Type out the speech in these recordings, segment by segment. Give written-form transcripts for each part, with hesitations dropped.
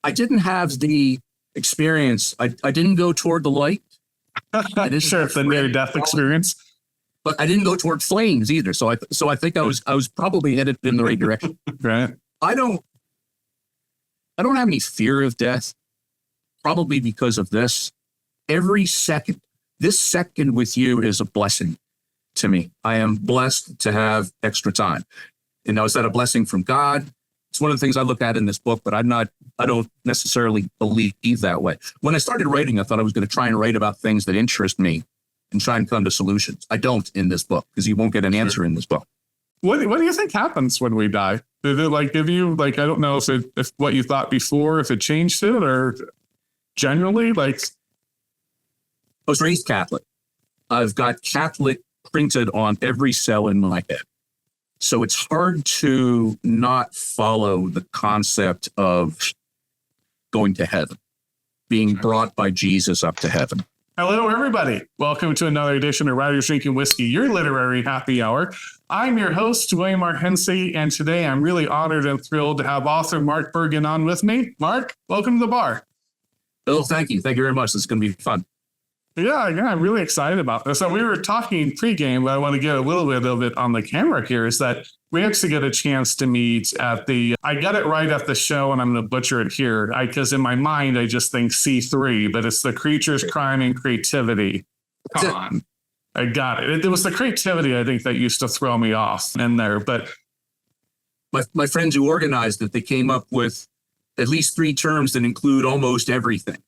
I didn't have the experience. I didn't go toward the light. I didn't sure, the near-death experience. But I didn't go toward flames either. So I think I was probably headed in the right direction. Right. I don't have any fear of death, probably because of this. This second with you is a blessing to me. I am blessed to have extra time. And now, is that a blessing from God? It's one of the things I look at in this book, but I don't necessarily believe that way. When I started writing, I thought I was going to try and write about things that interest me and try and come to solutions. I don't in this book, because you won't get an answer in this book. What do you think happens when we die? Did it give you, I don't know if what you thought before, if it changed it, or generally, I was raised Catholic. I've got Catholic printed on every cell in my head. So it's hard to not follow the concept of going to heaven, being brought by Jesus up to heaven. Hello, everybody. Welcome to another edition of Writers Drinking Whiskey, your literary happy hour. I'm your host, William R. Hincy, and today I'm really honored and thrilled to have author Mark Bergin on with me. Mark, welcome to the bar. Bill, thank you. Thank you very much. This is going to be fun. Yeah, I'm really excited about this. So we were talking pregame, but I want to get a little bit of it on the camera here, is that we actually get a chance to meet at I got it right at the show, and I'm going to butcher it here, because in my mind, I just think C3, but it's the Creatures, Crime, and Creativity Con. I got it. It was the creativity, I think, that used to throw me off in there. But my friends who organized it, they came up with at least 3 terms that include almost everything.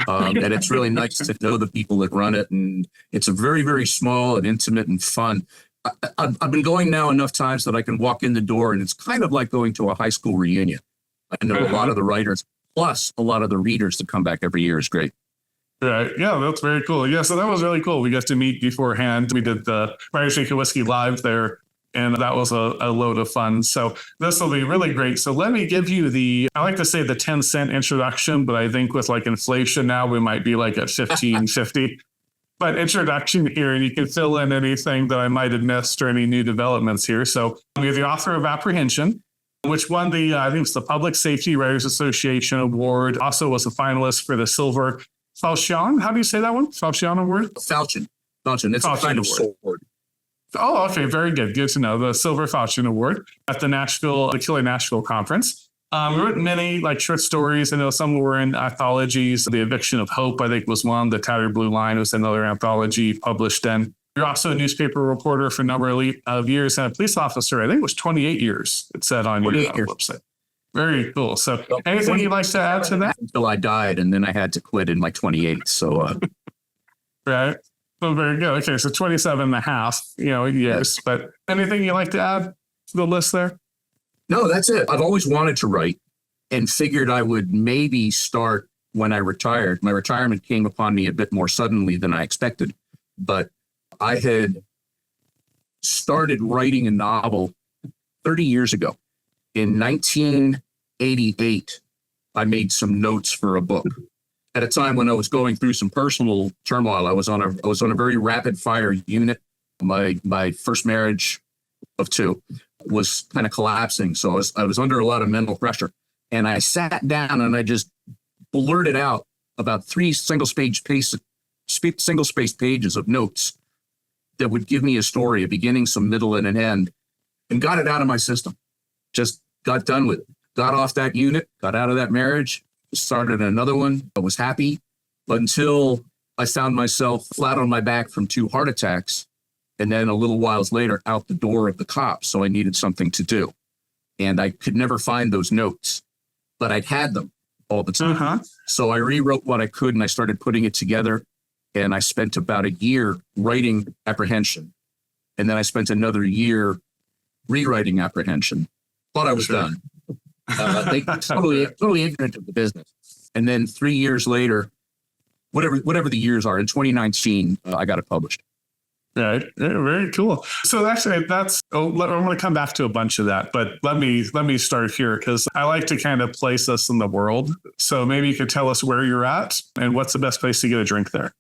And it's really nice to know the people that run it. And it's a very, very small and intimate and fun. I've been going now enough times that I can walk in the door, and it's kind of like going to a high school reunion. I know a lot of the writers, plus a lot of the readers that come back every year is great. Right. Yeah, that's very cool. Yeah, so that was really cool. We got to meet beforehand. We did the Writers Drinking Whiskey live there, and that was a load of fun. So this will be really great. So let me give you I like to say the 10-cent introduction, but I think with inflation now, we might be at $15.50. But introduction here, and you can fill in anything that I might have missed or any new developments here. So you're the author of Apprehension, which won I think it's the Public Safety Writers Association Award. Also was a finalist for the Silver Falchion. How do you say that one? Falchion Award? Falchion. It's a kind of sword. Oh, okay. Very good. Good to know. The Silver Falchion Award at the Killer Nashville Conference. We wrote many short stories. I know some were in anthologies. The Eviction of Hope, I think, was one. The Tattered Blue Line was another anthology published in. You're also a newspaper reporter for a number of years, and a police officer. I think it was 28 years, it said on your website. Very cool. So anything you'd like to add to that? Until I died, and then I had to quit in my 28. So, right. So very good. Okay, so 27 and a half, years. But anything you'd like to add to the list there? No, that's it. I've always wanted to write and figured I would maybe start when I retired. My retirement came upon me a bit more suddenly than I expected, but I had started writing a novel 30 years ago. In 1988, I made some notes for a book. At a time when I was going through some personal turmoil, I was on a very rapid fire unit. My first marriage of 2 was kind of collapsing, so I was under a lot of mental pressure. And I sat down and I just blurted out about 3 single-spaced pages of notes that would give me a story, a beginning, some middle, and an end, and got it out of my system. Just got done with it. Got off that unit, got out of that marriage, started another one. I was happy, but until I found myself flat on my back from 2 heart attacks, and then a little while later out the door of the cops. So I needed something to do. And I could never find those notes, but I'd had them all the time. Uh-huh. So I rewrote what I could, and I started putting it together. And I spent about a year writing Apprehension. And then I spent another year rewriting Apprehension. Thought I was done. Totally ignorant of the business. And then 3 years later, whatever the years are, in 2019, I got it published. Right. Very cool. So actually, I'm going to come back to a bunch of that, but let me start here, because I like to kind of place us in the world. So maybe you could tell us where you're at and what's the best place to get a drink there.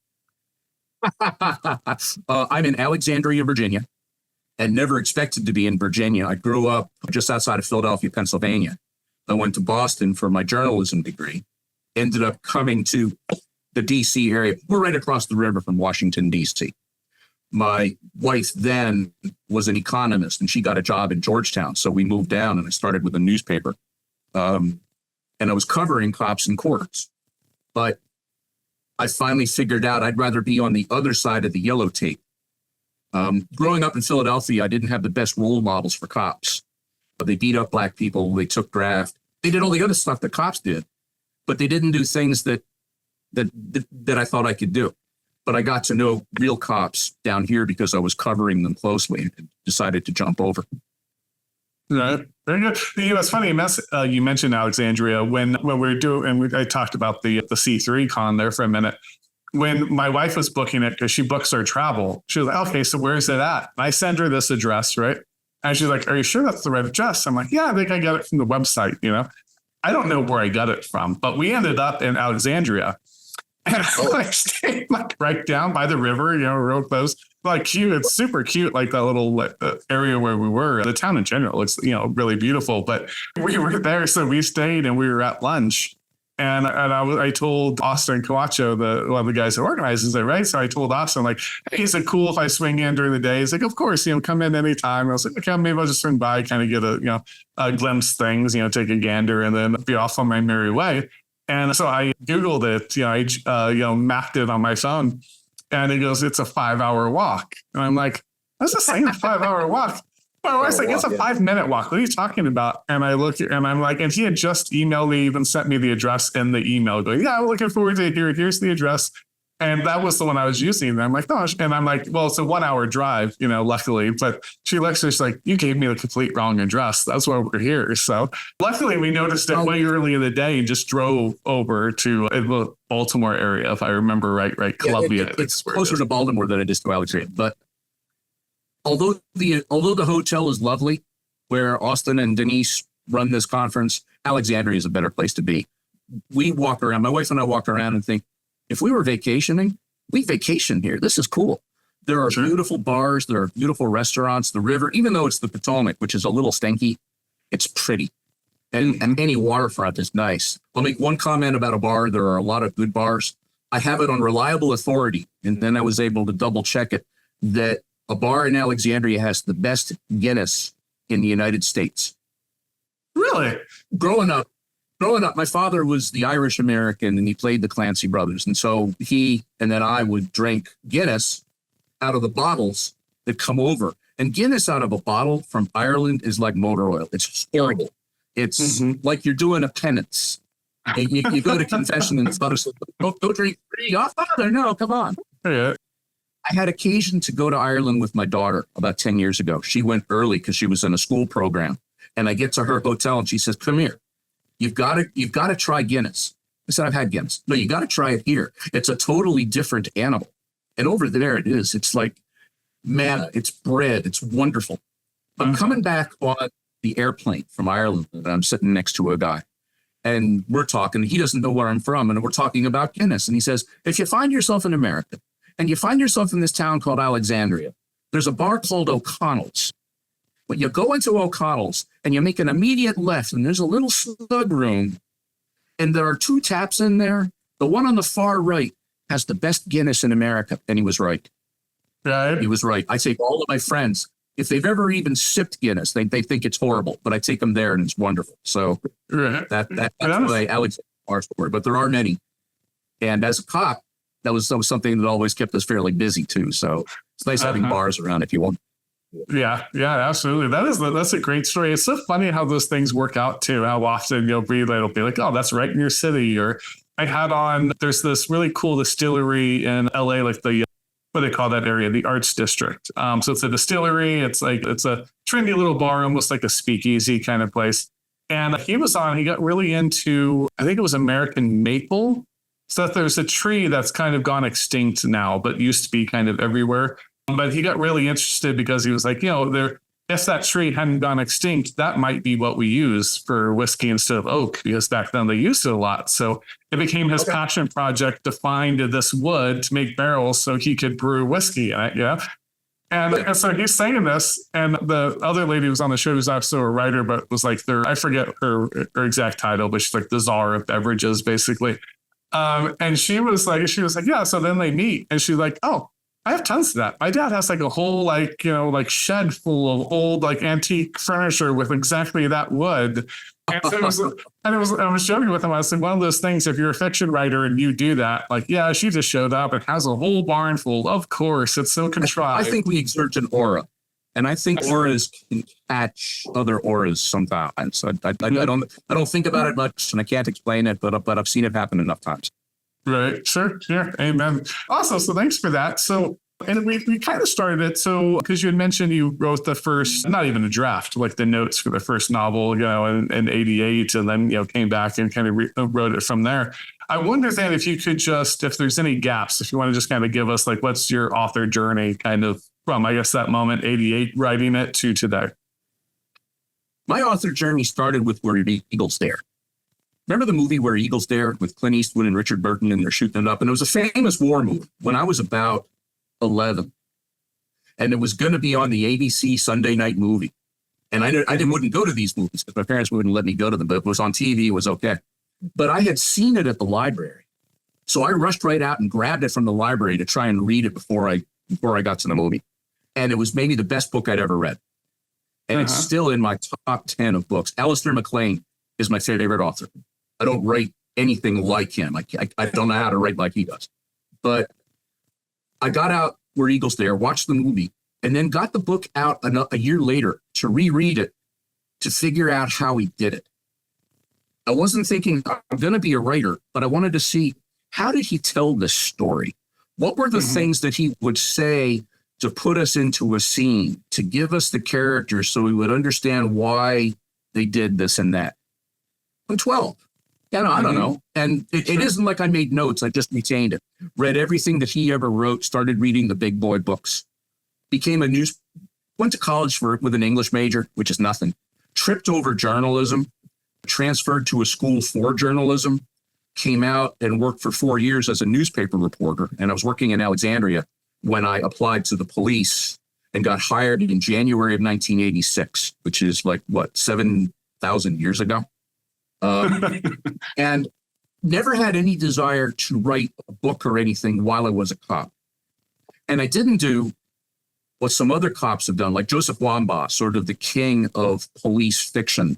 I'm in Alexandria, Virginia, and never expected to be in Virginia. I grew up just outside of Philadelphia, Pennsylvania. I went to Boston for my journalism degree, ended up coming to the DC area. We're right across the river from Washington, DC. My wife then was an economist and she got a job in Georgetown. So we moved down and I started with a newspaper. And I was covering cops and courts. But I finally figured out I'd rather be on the other side of the yellow tape. Growing up in Philadelphia, I didn't have the best role models for cops. But they beat up black people. They took graft. They did all the other stuff that cops did. But they didn't do things that I thought I could do. But I got to know real cops down here because I was covering them closely and decided to jump over. Right. Very good. You know, it's funny, you mentioned Alexandria when we were doing, and I talked about the C3 con there for a minute. When my wife was booking it, because she books her travel, she was like, okay, so where's it at? And I send her this address, right? And she's like, are you sure that's the right address? I'm like, yeah, I think I got it from the website, you know? I don't know where I got it from, but we ended up in Alexandria. And I stayed like right down by the river, you know, real close. Like cute, it's super cute, like that little area where we were. The town in general looks, you know, really beautiful. But we were there, so we stayed and we were at lunch. And I told Austin Cawacho, one of the guys who organizes it, right? So I told Austin, like, hey, is it cool if I swing in during the day? He's like, of course, you know, come in anytime. I was like, okay, maybe I'll just swing by, kind of get a glimpse things, you know, take a gander and then be off on my merry way. And so I Googled it, you know, I mapped it on my phone and it goes, it's a 5-hour walk. And I'm like, what's this thing, a 5-hour walk? My wife's like, it's a 5-minute walk. What are you talking about? And I look and I'm like, and he had just emailed me, even sent me the address in the email going, yeah, I'm looking forward to it here. Here's the address. And that was the one I was using. And I'm like, gosh. And I'm like, well, it's a 1-hour drive, you know, luckily. But she looks, she's like, you gave me the complete wrong address. That's why we're here. So luckily we noticed it way early in the day and just drove over to the Baltimore area, if I remember right, Columbia. Yeah, it's closer to Baltimore than it is to Alexandria. But although the hotel is lovely, where Austin and Denise run this conference, Alexandria is a better place to be. We walk around, my wife and I walk around and think, if we were vacationing, we vacation here. This is cool. There are beautiful bars. There are beautiful restaurants. The river, even though it's the Potomac, which is a little stanky, it's pretty. And any waterfront is nice. I'll make one comment about a bar. There are a lot of good bars. I have it on reliable authority, and then I was able to double check it, that a bar in Alexandria has the best Guinness in the United States. Really? Growing up, my father was the Irish American and he played the Clancy brothers. And so he and then I would drink Guinness out of the bottles that come over. And Guinness out of a bottle from Ireland is like motor oil. It's horrible. It's like you're doing a penance. You go to confession and father says, go drink free. Oh, Father, no, come on. Yeah. I had occasion to go to Ireland with my daughter about 10 years ago. She went early because she was in a school program. And I get to her hotel and she says, come here. You've got to try Guinness. I said, I've had Guinness. No, you got to try it here. It's a totally different animal. And over there it is. It's like manna. It's bread. It's wonderful. I'm coming back on the airplane from Ireland and I'm sitting next to a guy and we're talking. He doesn't know where I'm from. And we're talking about Guinness. And he says, if you find yourself in America and you find yourself in this town called Alexandria, there's a bar called O'Connell's. But you go into O'Connell's and you make an immediate left and there's a little snug room and there are 2 taps in there. The one on the far right has the best Guinness in America. And he was right. Right. He was right. I take all of my friends, if they've ever even sipped Guinness, they think it's horrible, but I take them there and it's wonderful. So that's the way Alexandria bars for it. But there are many. And as a cop, that was something that always kept us fairly busy too. So it's nice having bars around if you want. Yeah, absolutely. That's a great story. It's so funny how those things work out too. How often it'll be like, oh, that's right in your city. Or I had there's this really cool distillery in LA, like what do they call that area? The Arts District. So it's a distillery. It's a trendy little bar, almost like a speakeasy kind of place. And he got really into, I think it was American maple. So there's a tree that's kind of gone extinct now, but used to be kind of everywhere. But he got really interested because he was like, if that tree hadn't gone extinct, that might be what we use for whiskey instead of oak, because back then they used it a lot. So it became his passion project to find this wood to make barrels so he could brew whiskey in it. Yeah. And so he's saying this, and the other lady who was on the show who's also a writer, but was like I forget her exact title, but she's like the czar of beverages, basically. And she was like, yeah. So then they meet, and she's like, oh, I have tons of that. My dad has like a whole shed full of old antique furniture with exactly that wood. And so I was joking with him. I said, one of those things, if you're a fiction writer and you do that, she just showed up and has a whole barn full. Of course, it's so contrived. I think we exert an aura, and I think auras can catch other auras sometimes. So I don't think about it much, and I can't explain it, but I've seen it happen enough times. Right. Sure. Yeah. Amen. Awesome. So thanks for that. So, and we kind of started it. So, because you had mentioned you wrote the first, not even a draft, like the notes for the first novel, in 88, and then, came back and kind of wrote it from there. I wonder then if you could if there's any gaps, if you want to just kind of give us what's your author journey kind of from, I guess, that moment, 88, writing it to today. My author journey started with Where Eagles Dare. Remember the movie Where Eagles Dare with Clint Eastwood and Richard Bergin, and they're shooting it up? And it was a famous war movie when I was about 11. And it was going to be on the ABC Sunday night movie. And I wouldn't go to these movies because my parents wouldn't let me go to them, but it was on TV. It was okay. But I had seen it at the library. So I rushed right out and grabbed it from the library to try and read it before I got to the movie. And it was maybe the best book I'd ever read. And it's still in my top 10 of books. Alistair MacLean is my favorite author. I don't write anything like him. I don't know how to write like he does. But I got out Where Eagles Dare, watched the movie, and then got the book out a year later to reread it, to figure out how he did it. I wasn't thinking I'm going to be a writer, but I wanted to see, how did he tell this story? What were the things that he would say to put us into a scene, to give us the characters so we would understand why they did this and that? I'm 12. I don't know. And it isn't like I made notes. I just retained it. Read everything that he ever wrote, started reading the big boy books. Went to college with an English major, which is nothing. Tripped over journalism, transferred to a school for journalism, came out and worked for 4 years as a newspaper reporter. And I was working in Alexandria when I applied to the police and got hired in January of 1986, which is 7,000 years ago. And never had any desire to write a book or anything while I was a cop. And I didn't do what some other cops have done, like Joseph Wambaugh, sort of the king of police fiction,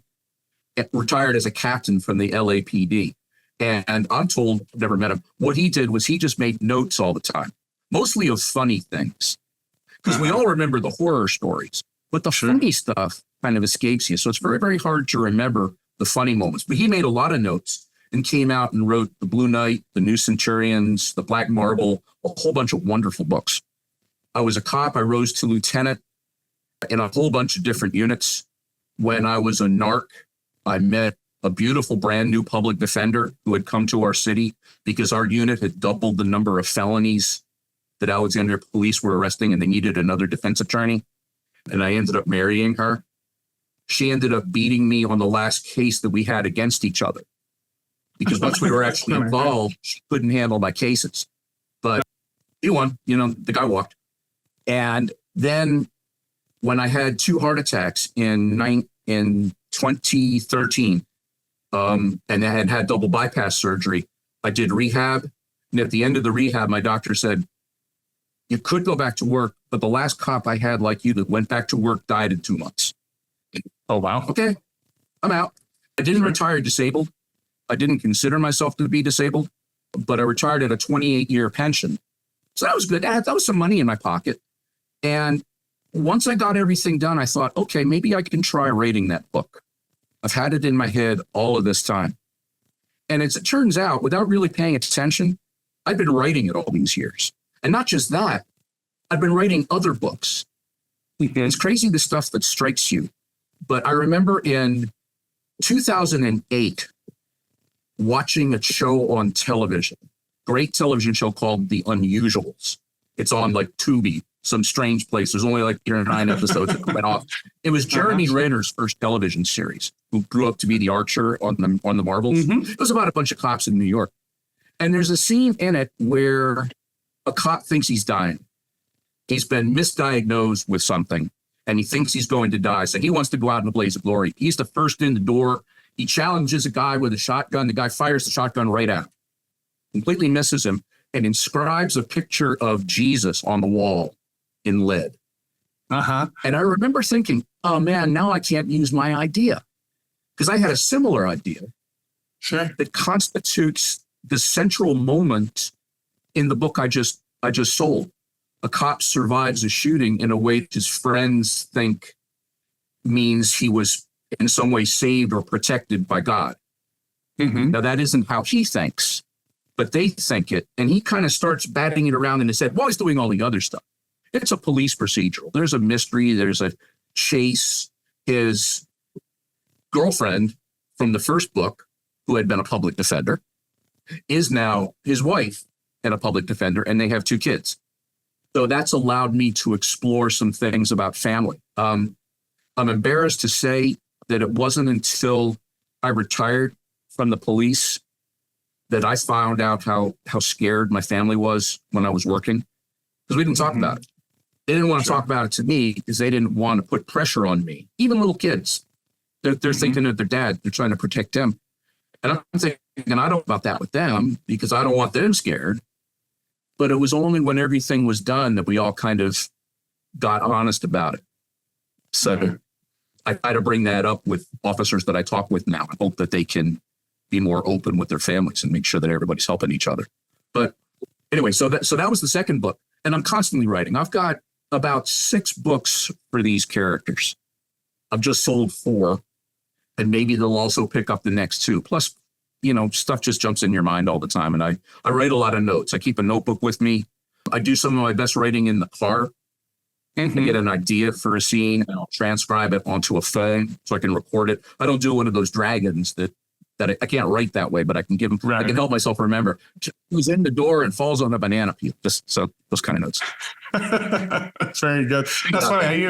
retired as a captain from the LAPD. And I'm told, never met him, what he did was he just made notes all the time, mostly of funny things. Because we all remember the horror stories, but the funny stuff kind of escapes you. So it's very, very hard to remember the funny moments. But he made a lot of notes and came out and wrote The Blue Knight, The New Centurions, The Black Marble, a whole bunch of wonderful books. I was a cop. I rose to lieutenant in a whole bunch of different units. When I was a narc, I met a beautiful brand new public defender who had come to our city because our unit had doubled the number of felonies that Alexandria police were arresting, and they needed another defense attorney. And I ended up marrying her. She ended up beating me on the last case that we had against each other, because once we were actually involved, she couldn't handle my cases. But he won, the guy walked. And then when I had 2 heart attacks in 2013, and I had double bypass surgery, I did rehab. And at the end of the rehab, my doctor said, you could go back to work, but the last cop I had like you that went back to work died in 2 months. Oh, wow. Okay, I'm out. I didn't retire disabled. I didn't consider myself to be disabled, but I retired at a 28-year pension. So that was good. That was some money in my pocket. And once I got everything done, I thought, okay, maybe I can try writing that book. I've had it in my head all of this time. And as it turns out, without really paying attention, I've been writing it all these years. And not just that, I've been writing other books. It's crazy the stuff that strikes you. But I remember in 2008, watching a show on television, great television show called The Unusuals. It's on Tubi, some strange place. There's only 8 or 9 episodes that went off. It was Jeremy Renner's first television series, who grew up to be the Archer on the Marvels. It was about a bunch of cops in New York. And there's a scene in it where a cop thinks he's dying. He's been misdiagnosed with something and he thinks he's going to die. So he wants to go out in a blaze of glory. He's the first in the door. He challenges a guy with a shotgun. The guy fires the shotgun right out, completely misses him, and inscribes a picture of Jesus on the wall in lead. And I remember thinking, oh man, now I can't use my idea. Because I had a similar idea that constitutes the central moment in the book I just sold. A cop survives a shooting in a way that his friends think means he was in some way saved or protected by God. Now, that isn't how he thinks, but they think it. And he kind of starts batting it around in his head while he's doing all the other stuff. It's a police procedural. There's a mystery. There's a chase. His girlfriend from the first book, who had been a public defender, is now his wife and a public defender, and they have 2 kids. So that's allowed me to explore some things about family. I'm embarrassed to say that it wasn't until I retired from the police that I found out how scared my family was when I was working, because we didn't talk about it. They didn't want to talk about it to me because they didn't want to put pressure on me. Even little kids, they're thinking of their dad. They're trying to protect them. And I'm thinking, I don't know about that with them because I don't want them scared. But it was only when everything was done that we all kind of got honest about it. So I try to bring that up with officers that I talk with now. I hope that they can be more open with their families and make sure that everybody's helping each other. But anyway, so that was the second book. And I'm constantly writing. I've got about 6 books for these characters. I've just sold 4. And maybe they'll also pick up the next 2. Plus, stuff just jumps in your mind all the time. And I write a lot of notes. I keep a notebook with me. I do some of my best writing in the car. I get an idea for a scene and I'll transcribe it onto a phone so I can record it. I don't do one of those dragons that I can't write that way, but I can give them, I can help myself remember who's in the door and falls on a banana peel. So those kind of notes. That's very good. That's funny.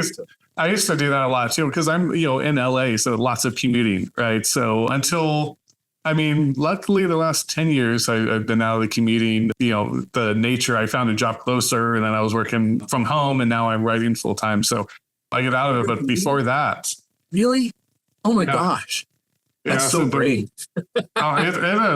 I used to do that a lot too, because I'm, in LA, so lots of commuting, right? So luckily the last 10 years, I've been out of the commuting, the nature, I found a job closer and then I was working from home and now I'm writing full time. So I get out of it. But before that. Really? Oh my gosh. That's so great. It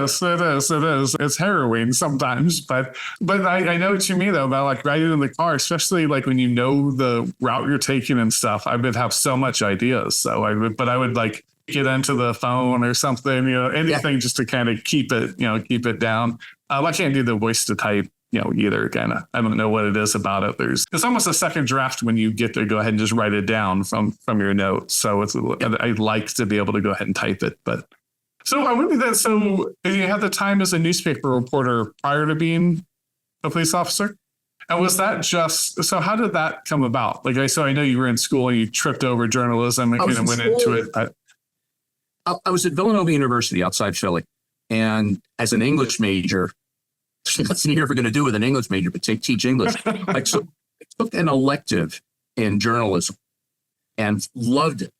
is. It's harrowing sometimes, but I know what you mean though about like riding in the car, especially like when you know the route you're taking and stuff. I would have so much ideas. So I would like get into the phone or something, anything just to kind of keep it down. I can't do the voice to type, either. Kind of, I don't know what it is about it. It's almost a second draft when you get to go ahead and just write it down from your notes. So I like to be able to go ahead and type it. But so I went with that. So you had the time as a newspaper reporter prior to being a police officer. And was that so how did that come about? Like I know you were in school and you tripped over journalism and kind of went into it. I was at Villanova University outside Philly. And as an English major, nothing you're ever going to do with an English major, but teach English. I took an elective in journalism and loved it.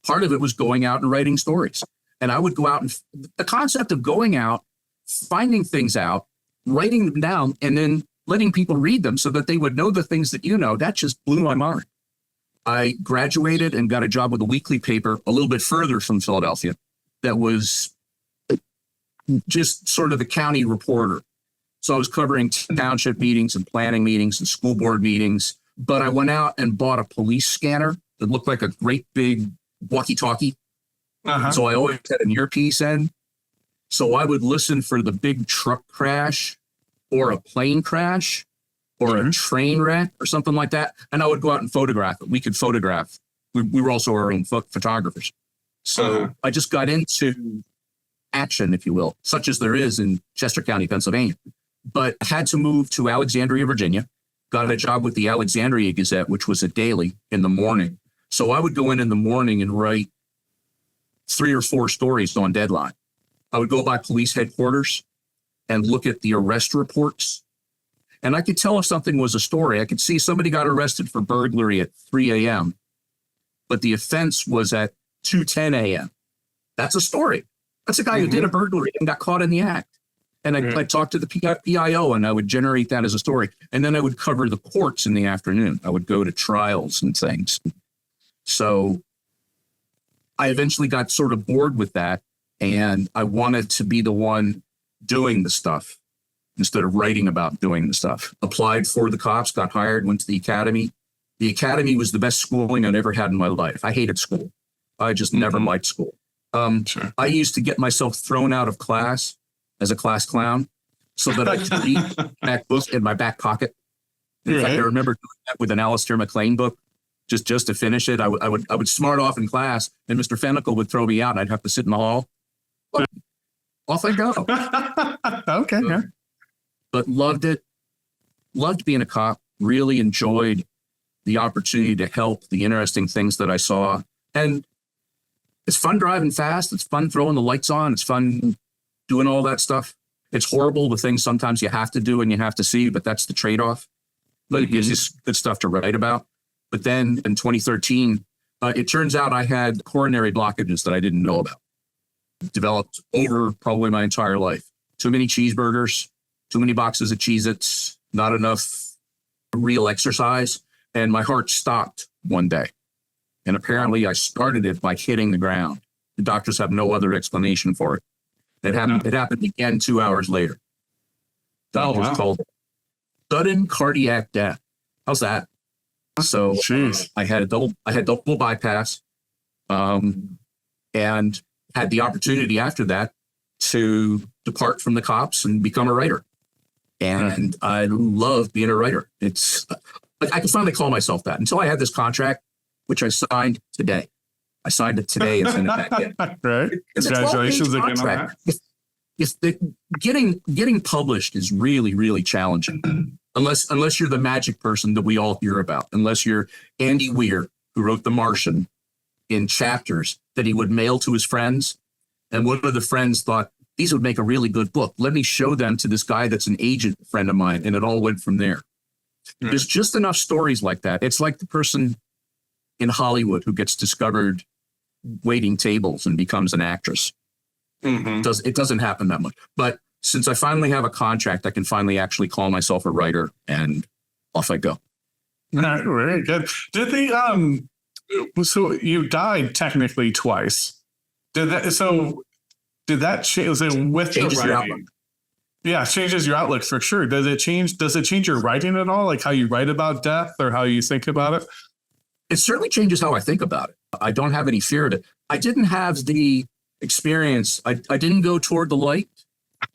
Part of it was going out and writing stories. And I would go out and the concept of going out, finding things out, writing them down, and then letting people read them so that they would know the things that that just blew my mind. I graduated and got a job with a weekly paper a little bit further from Philadelphia that was just sort of the county reporter. So I was covering township meetings and planning meetings and school board meetings. But I went out and bought a police scanner that looked like a great big walkie-talkie. So I always had an earpiece in. So I would listen for the big truck crash or a plane crash or a train wreck or something like that. And I would go out and photograph it. We could photograph. We were also our own photographers. So I just got into action, if you will, such as there is in Chester County, Pennsylvania. But had to move to Alexandria, Virginia. Got a job with the Alexandria Gazette, which was a daily in the morning. So I would go in the morning and write 3 or 4 stories on deadline. I would go by police headquarters and look at the arrest reports. And I could tell if something was a story. I could see somebody got arrested for burglary at 3 a.m., but the offense was at 2:10 a.m. That's a story. That's a guy who did a burglary and got caught in the act. And I'd talk to the PIO and I would generate that as a story. And then I would cover the courts in the afternoon. I would go to trials and things. So I eventually got sort of bored with that. And I wanted to be the one doing the stuff instead of writing about doing the stuff. Applied for the cops, got hired, went to the academy. The academy was the best schooling I'd ever had in my life. I hated school. I just never liked school. Sure. I used to get myself thrown out of class as a class clown so that I could read back books in my back pocket. In fact, I remember doing that with an Alistair MacLean book, just to finish it. I would smart off in class, and Mr. Fennicle would throw me out, and I'd have to sit in the hall. But off I go. Okay. Yeah. But loved it. Loved being a cop. Really enjoyed the opportunity to help, the interesting things that I saw. And it's fun driving fast. It's fun throwing the lights on. It's fun doing all that stuff. It's horrible, the things sometimes you have to do and you have to see, but that's the trade-off. But it gives you good stuff to write about. But then in 2013, it turns out I had coronary blockages that I didn't know about. Developed over probably my entire life. Too many cheeseburgers, too many boxes of Cheez-Its, not enough real exercise. And my heart stopped one day. And apparently I started it by hitting the ground. The doctors have no other explanation for it. It happened again 2 hours later. Doctors told sudden cardiac death. How's that? So I had a double bypass, and had the opportunity after that to depart from the cops and become a writer. And I love being a writer. It's I can finally call myself that until I had this contract, which I signed today. I signed it today and sent it back in. Right. Congratulations again on that. Getting published is really, really challenging. Unless you're the magic person that we all hear about, unless you're Andy Weir, who wrote The Martian in chapters that he would mail to his friends. And one of the friends thought, these would make a really good book. Let me show them to this guy that's an agent friend of mine. And it all went from there. There's just enough stories like that. It's like the person in Hollywood who gets discovered waiting tables and becomes an actress. It doesn't happen that much. But since I finally have a contract, I can finally actually call myself a writer, and off I go. Very good. Did they so you died technically twice. Did that change? Was it with Changes the writing? Yeah, it changes your outlook for sure. Does it change your writing at all? Like how you write about death or how you think about it? It certainly changes how I think about it. I don't have any fear of it. I didn't have the experience. I didn't go toward the light.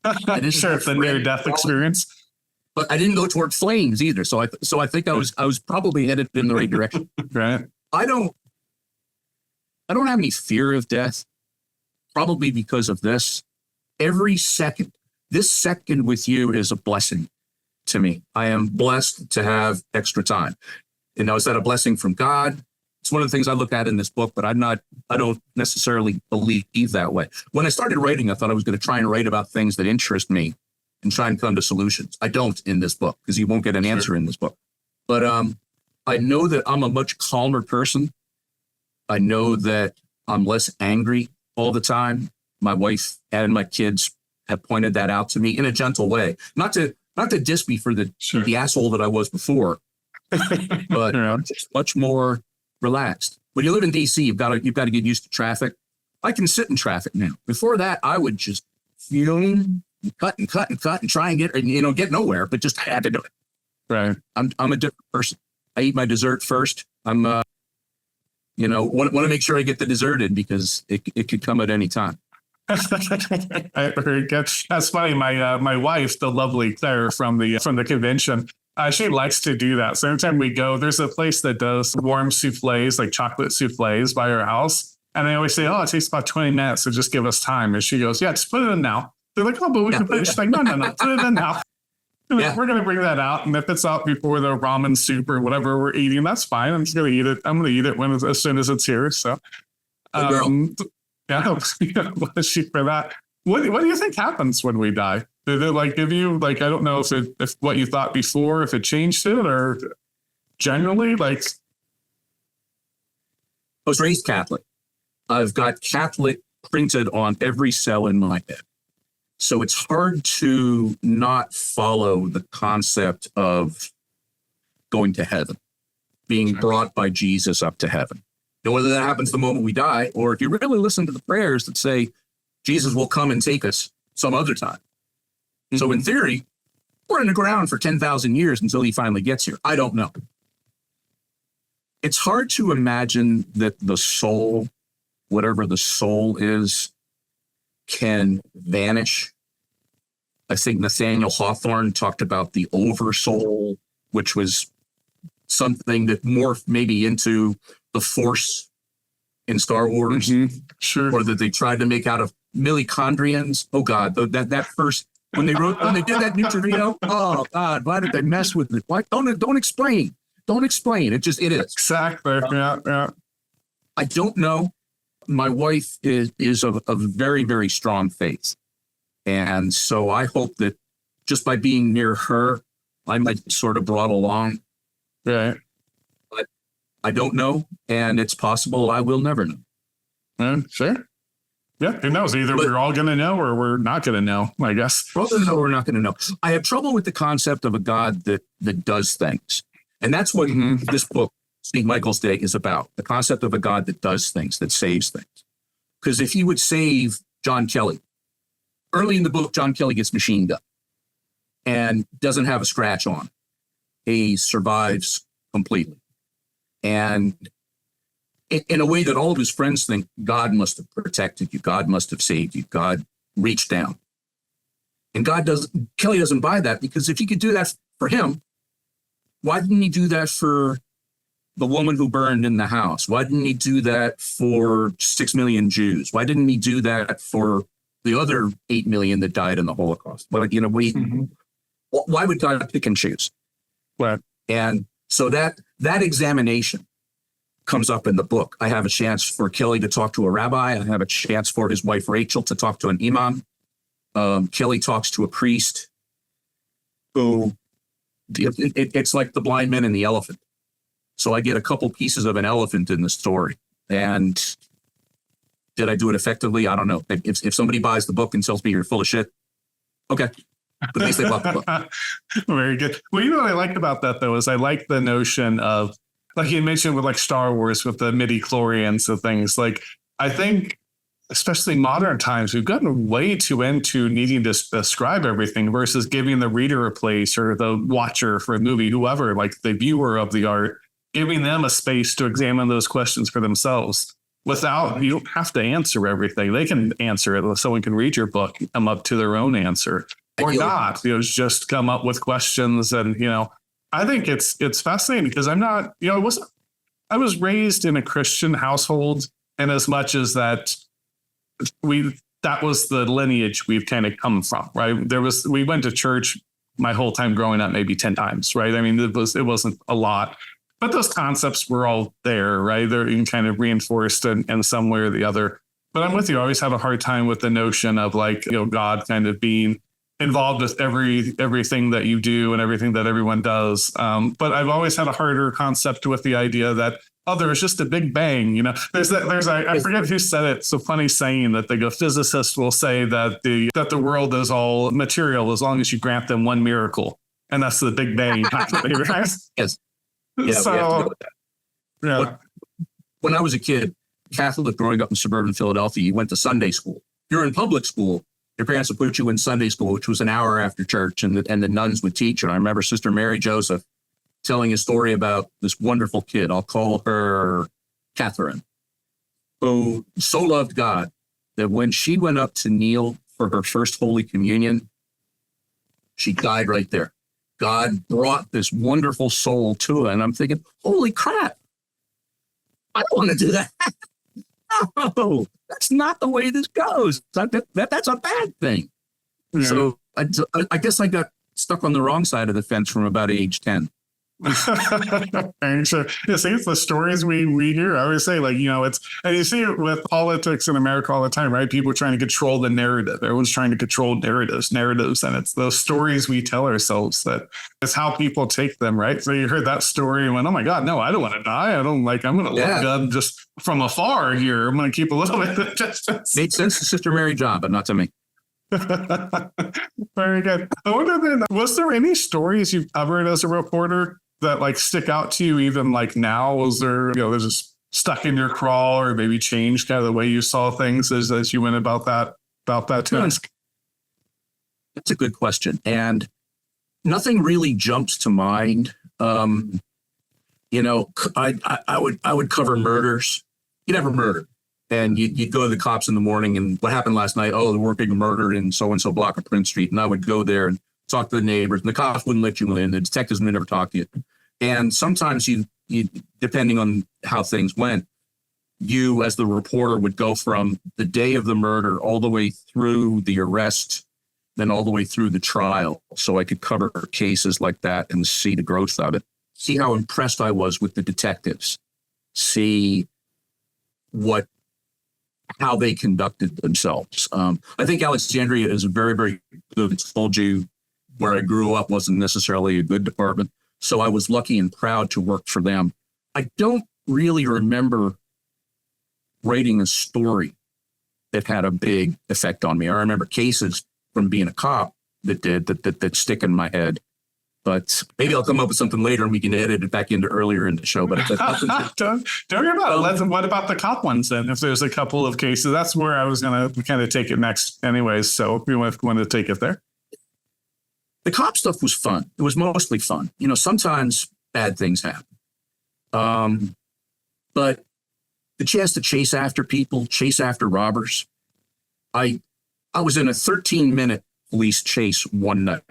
I didn't sure if the near-death experience. But I didn't go toward flames either. So I think I was probably headed in the right direction. Right. I don't have any fear of death, probably because of this. This second with you is a blessing to me. I am blessed to have extra time. You know, is that a blessing from God? It's one of the things I look at in this book, but I don't necessarily believe that way. When I started writing, I thought I was going to try and write about things that interest me and try and come to solutions. I don't in this book because you won't get an answer in this book. But I know that I'm a much calmer person. I know that I'm less angry all the time. My wife and my kids have pointed that out to me in a gentle way. Not to diss me for the asshole that I was before, but just much more relaxed. When you live in DC, you've got to get used to traffic. I can sit in traffic now. Before that, I would just cut and try and get nowhere, but just had to do it. Right. I'm a different person. I eat my dessert first. I'm want to make sure I get the dessert in because it could come at any time. Very good. That's funny. My wife, the lovely Claire from the convention, she likes to do that. So anytime we go, there's a place that does warm soufflés, like chocolate soufflés by her house. And they always say, oh, it takes about 20 minutes, so just give us time. And she goes, yeah, just put it in now. They're like, oh, but we can put it. She's like, no, put it in now. We're going to bring that out. And if it's out before the ramen soup or whatever we're eating, that's fine. I'm just going to eat it. I'm going to eat it as soon as it's here. So, yeah, bless you for that. What do you think happens when we die? Did it give you I don't know if what you thought before, if it changed it or generally I was raised Catholic. I've got Catholic printed on every cell in my head. So it's hard to not follow the concept of going to heaven, being brought by Jesus up to heaven. Now, whether that happens the moment we die, or if you really listen to the prayers that say Jesus will come and take us some other time. Mm-hmm. So in theory, we're in the ground for 10,000 years until he finally gets here. I don't know. It's hard to imagine that the soul, whatever the soul is, can vanish. I think Nathaniel Hawthorne talked about the oversoul, which was something that morphed maybe into the Force in Star Wars. Mm-hmm. Sure. Or that they tried to make out of mitochondrians. Oh God, that first when they did that Neutrino. Oh God, why did they mess with it? Why don't explain? Don't explain. It is. Exactly. Yeah. I don't know. My wife is of very, very strong faith. And so I hope that just by being near her, I might be sort of brought along. Right. But I don't know. And it's possible I will never know. Sure. Yeah. Who knows? Either we're all going to know or we're not going to know, I guess. Probably no, we're not going to know. I have trouble with the concept of a God that does things. And that's what this book, St. Michael's Day, is about. The concept of a God that does things, that saves things. Because if he would save John Kelly, early in the book, John Kelly gets machine gun and doesn't have a scratch on. He survives completely. And in a way that all of his friends think God must have protected you. God must have saved you. God reached down. And Kelly doesn't buy that, because if he could do that for him, why didn't he do that for the woman who burned in the house? Why didn't he do that for 6 million Jews? Why didn't he do that for the other 8 million that died in the Holocaust? Well, why would God pick and choose? Right. And so that examination comes up in the book. I have a chance for Kelly to talk to a rabbi. I have a chance for his wife, Rachel, to talk to an imam. Kelly talks to a priest who, it's like the blind man and the elephant. So I get a couple pieces of an elephant in the story. And did I do it effectively? I don't know. If somebody buys the book and tells me you're full of shit, okay. But at least they bought the book. Very good. Well, you know what I liked about that, though, is I like the notion of, like you mentioned with like Star Wars with the midi-chlorians and things. Like, I think, especially modern times, we've gotten way too into needing to describe everything versus giving the reader a place, or the watcher for a movie, whoever, like the viewer of the art, giving them a space to examine those questions for themselves. You don't have to answer everything. They can answer it. Someone can read your book, come up to their own answer, or not. Just come up with questions. And I think it's fascinating, because I'm not. I was raised in a Christian household, and as much as that, that was the lineage we've kind of come from, right? We went to church my whole time growing up, maybe 10 times, right? I mean, it wasn't a lot. But those concepts were all there, right? They're kind of reinforced in some way or the other. But I'm with you. I always have a hard time with the notion of God kind of being involved with everything that you do and everything that everyone does. But I've always had a harder concept with the idea that, there's just a big bang. I forget who said it. It's a funny saying that physicists will say that the world is all material as long as you grant them one miracle, and that's the Big Bang. Yes. Yeah, so, yeah. When I was a kid, Catholic, growing up in suburban Philadelphia, you went to Sunday school. You're in public school. Your parents would put you in Sunday school, which was an hour after church, and the nuns would teach. And I remember Sister Mary Joseph telling a story about this wonderful kid. I'll call her Catherine, who so loved God that when she went up to kneel for her first Holy Communion, she died right there. God brought this wonderful soul to her. And I'm thinking, holy crap, I don't want to do that. No, that's not the way this goes. That's a bad thing. Yeah. So I guess I got stuck on the wrong side of the fence from about age 10. And so it's the stories we hear. I always say, it's, and you see it with politics in America all the time, right? People trying to control the narrative. Everyone's trying to control narratives, and it's those stories we tell ourselves that is how people take them, right? So you heard that story and went, oh my God, no, I don't want to die. I'm going to love God just from afar here. I'm going to keep a little bit of distance. Made sense to Sister Mary John, but not to me. Very good. I wonder then, was there any stories you've covered as a reporter that like stick out to you even like now? Was there, there's just stuck in your crawl or maybe changed kind of the way you saw things as you went about that task? That's a good question. And nothing really jumps to mind. I would cover murders. You'd have a murder. And you'd go to the cops in the morning and what happened last night? Oh, they're working a murder in so-and-so block of Prince Street. And I would go there and talk to the neighbors and the cops wouldn't let you in. The detectives would never talk to you. And sometimes you depending on how things went, you as the reporter would go from the day of the murder all the way through the arrest, then all the way through the trial. So I could cover cases like that and see the growth of it, see how impressed I was with the detectives, see how they conducted themselves. I think Alexandria is a very, very good. I told you where I grew up wasn't necessarily a good department. So I was lucky and proud to work for them. I don't really remember writing a story that had a big effect on me. I remember cases from being a cop that stick in my head. But maybe I'll come up with something later and we can edit it back into earlier in the show. But don't worry about it. What about the cop ones then? If there's a couple of cases, that's where I was going to kind of take it next anyways. So if you want to take it there. The cop stuff was fun. It was mostly fun. Sometimes bad things happen. But the chance to chase after people, chase after robbers. I was in a 13-minute police chase one night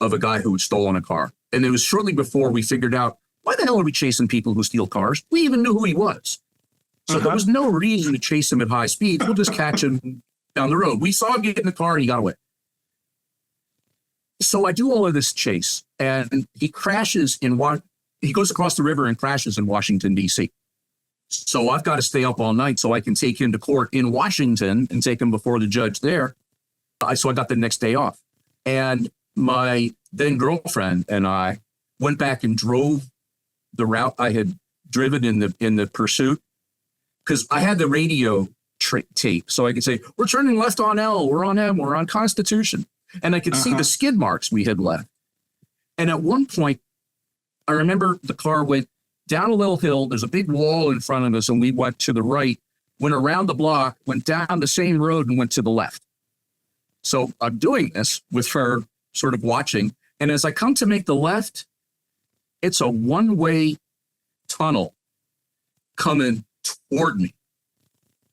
of a guy who had stolen a car. And it was shortly before we figured out, why the hell are we chasing people who steal cars? We even knew who he was. So there was no reason to chase him at high speed. We'll just catch him down the road. We saw him get in the car and he got away. So I do all of this chase and he crashes he goes across the river and crashes in Washington, D.C. So I've got to stay up all night so I can take him to court in Washington and take him before the judge there. So I got the next day off. And my then girlfriend and I went back and drove the route I had driven in the pursuit because I had the radio tape. So I could say, we're turning left on L, we're on M, we're on Constitution. And I could see the skid marks we had left. And at one point, I remember the car went down a little hill. There's a big wall in front of us, and we went to the right, went around the block, went down the same road, and went to the left. So I'm doing this with her sort of watching. And as I come to make the left, it's a one-way tunnel coming toward me.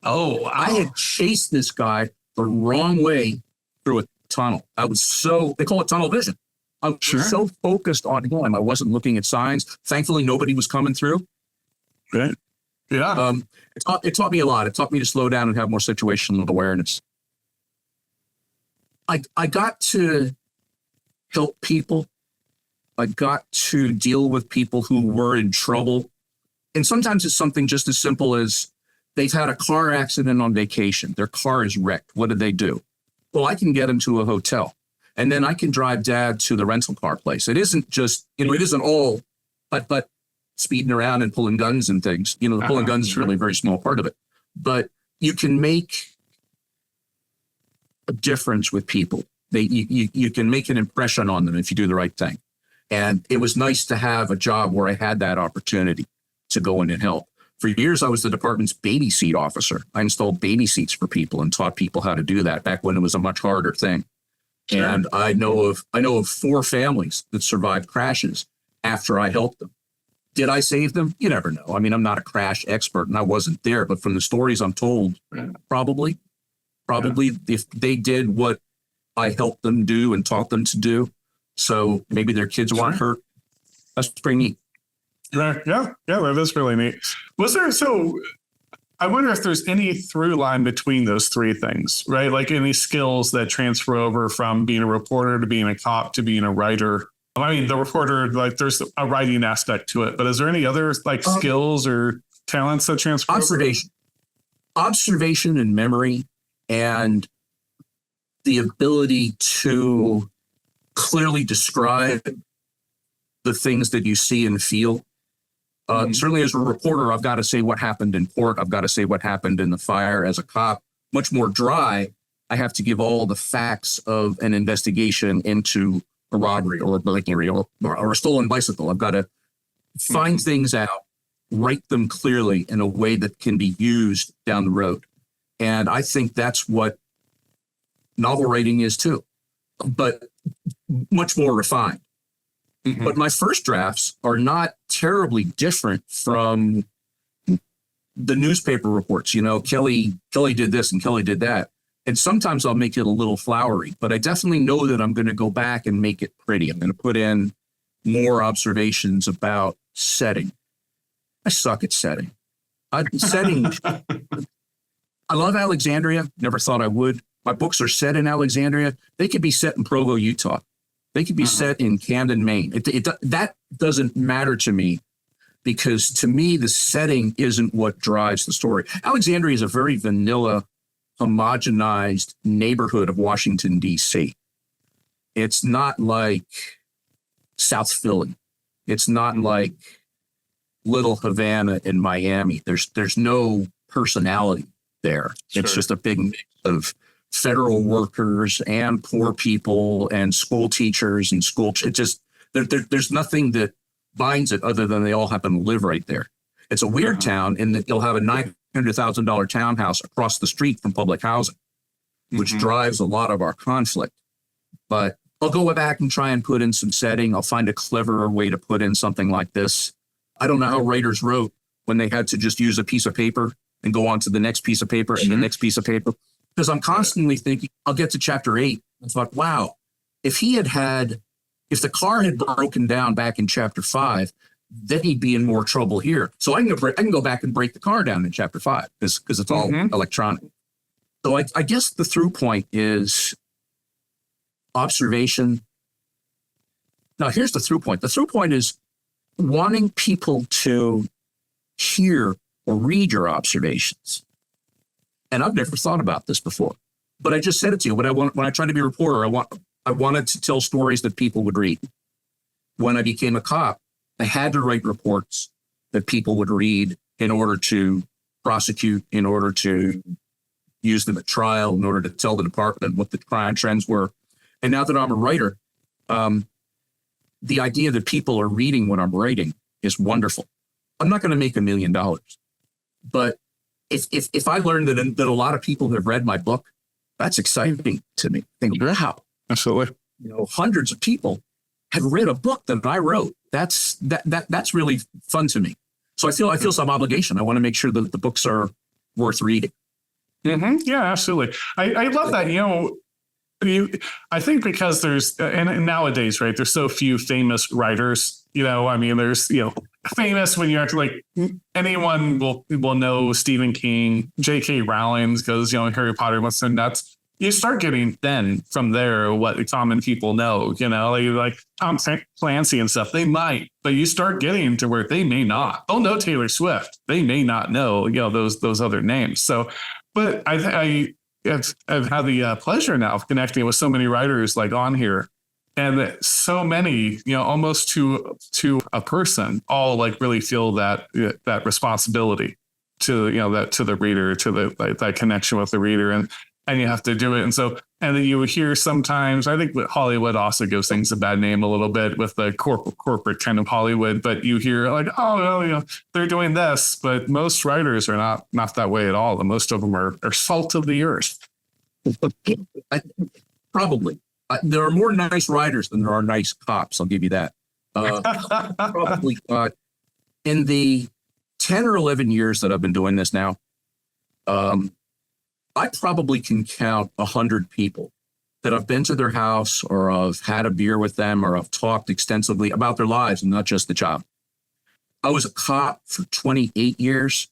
Oh, wow. I had chased this guy the wrong way through a tunnel. They call it tunnel vision. I was so focused on him. I wasn't looking at signs. Thankfully, nobody was coming through. Right. Yeah. It taught me a lot. It taught me to slow down and have more situational awareness. I got to help people. I got to deal with people who were in trouble. And sometimes it's something just as simple as they've had a car accident on vacation. Their car is wrecked. What do they do? Well, I can get them to a hotel. And then I can drive dad to the rental car place. It isn't just, it isn't all but speeding around and pulling guns and things. The pulling guns is really a very small part of it. But you can make a difference with people. You can make an impression on them if you do the right thing. And it was nice to have a job where I had that opportunity to go in and help. For years, I was the department's baby seat officer. I installed baby seats for people and taught people how to do that back when it was a much harder thing. Sure. And I know of 4 families that survived crashes after I helped them. Did I save them? You never know. I mean, I'm not a crash expert and I wasn't there, but from the stories I'm told, probably if they did what I helped them do and taught them to do, so maybe their kids weren't hurt. That's pretty neat. Yeah, that is really neat. I wonder if there's any through line between those 3 things, right? Like any skills that transfer over from being a reporter to being a cop to being a writer. I mean, the reporter, like there's a writing aspect to it, but is there any other skills or talents that transfer Observation and memory and the ability to clearly describe the things that you see and feel. Certainly as a reporter, I've got to say what happened in court. I've got to say what happened in the fire. As a cop, much more dry. I have to give all the facts of an investigation into a robbery or a burglary or a stolen bicycle. I've got to find things out, write them clearly in a way that can be used down the road. And I think that's what novel writing is too, but much more refined. Mm-hmm. But my first drafts are not terribly different from the newspaper reports. You know, Kelly did this and Kelly did that. And sometimes I'll make it a little flowery, but I definitely know that I'm going to go back and make it pretty. I'm going to put in more observations about setting. I suck at setting. Setting. I love Alexandria. Never thought I would. My books are set in Alexandria. They could be set in Provo, Utah. They could be set in Camden, Maine. That doesn't matter to me, because to me, the setting isn't what drives the story. Alexandria is a very vanilla, homogenized neighborhood of Washington, D.C. It's not like South Philly. It's not like Little Havana in Miami. There's no personality there. Sure. It's just a big mix of federal workers and poor people and school teachers and school. It just there's nothing that binds it other than they all happen to live right there. It's a weird town in that you'll have a $900,000 townhouse across the street from public housing, which drives a lot of our conflict. But I'll go back and try and put in some setting. I'll find a cleverer way to put in something like this. I don't know how writers wrote when they had to just use a piece of paper and go on to the next piece of paper and the next piece of paper. Because I'm constantly thinking, I'll get to chapter 8. I thought, wow, if the car had broken down back in chapter 5, then he'd be in more trouble here. So I can go back and break the car down in chapter 5 because it's all electronic. So I guess the through point is observation. Now, here's the through point. The through point is wanting people to hear or read your observations. And I've never thought about this before, but I just said it to you. When I tried to be a reporter, I wanted to tell stories that people would read. When I became a cop, I had to write reports that people would read in order to prosecute, in order to use them at trial, in order to tell the department what the crime trends were. And now that I'm a writer, the idea that people are reading what I'm writing is wonderful. I'm not going to make $1 million, but if I learned that a lot of people have read my book, that's exciting to me. Think, wow, absolutely. Hundreds of people have read a book that I wrote. That's really fun to me. So I feel some obligation. I want to make sure that the books are worth reading. Mm-hmm. Yeah, absolutely. I love that. I think because there's and nowadays, right? There's so few famous writers. There's famous when you're like anyone will know Stephen King, J.K. Rowling, because Harry Potter was so nuts. You start getting then from there what the common people know, like Tom Clancy and stuff. They might, but you start getting to where they may not. They'll know Taylor Swift. They may not know those other names. So, but I've had the pleasure now of connecting with so many writers like on here. And so many, almost to a person, all like really feel that responsibility to to the reader, to that connection with the reader, and you have to do it. And then you would hear sometimes, I think Hollywood also gives things a bad name a little bit with the corporate kind of Hollywood, but you hear like, oh, well, they're doing this, but most writers are not that way at all. And most of them are salt of the earth. Probably. There are more nice writers than there are nice cops. I'll give you that. Probably in the 10 or 11 years that I've been doing this now, I probably can count 100 people that I've been to their house or I've had a beer with them or I've talked extensively about their lives and not just the job. I was a cop for 28 years.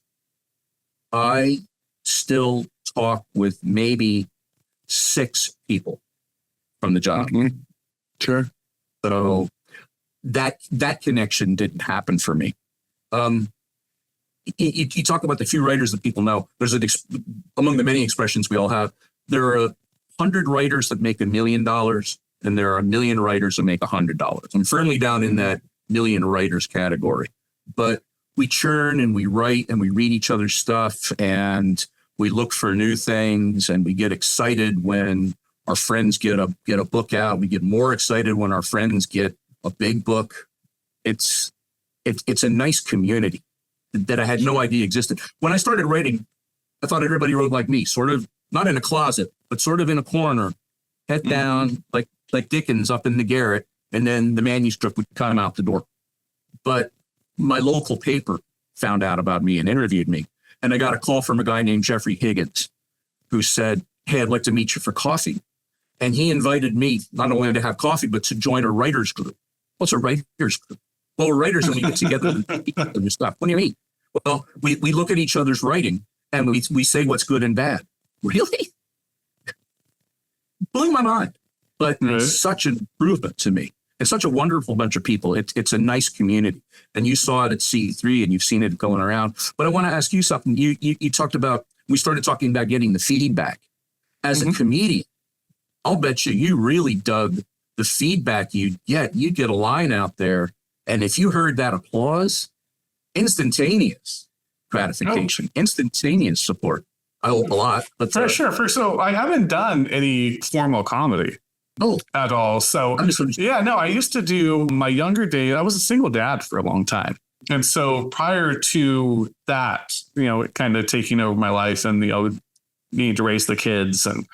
I still talk with maybe 6 people from the job. Mm-hmm. Sure. So that connection didn't happen for me. You talk about the few writers that people know. There's among the many expressions we all have, there are 100 writers that make $1 million, and there are 1 million writers that make $100. I'm firmly down in that million writers category. But we churn and we write and we read each other's stuff, and We look for new things, and we get excited when our friends get a book out. We get more excited when our friends get a big book. It's a nice community that I had no idea existed. When I started writing, I thought everybody wrote like me, sort of not in a closet, but sort of in a corner, head down, like Dickens up in the garret, and then the manuscript would come out the door. But my local paper found out about me and interviewed me. And I got a call from a guy named Jeffrey Higgins, who said, "Hey, I'd like to meet you for coffee." And he invited me not only to have coffee, but to join a writer's group. What's a writer's group? Well, we're writers and we get together and stuff. What do you mean? Well, we look at each other's writing and we say what's good and bad. Really? Blew my mind. But it's such an improvement to me. It's such a wonderful bunch of people. It's a nice community. And you saw it at C3 and you've seen it going around. But I want to ask you something. You talked about, we started talking about getting the feedback. As a comedian, I'll bet you really dug the feedback you'd get. You'd get a line out there. And if you heard that applause, instantaneous gratification, instantaneous support. I hope a lot. But for sure. So I haven't done any formal comedy. At all. So I used to do my younger days. I was a single dad for a long time. And so prior to that, it kind of taking over my life and, needing to raise the kids and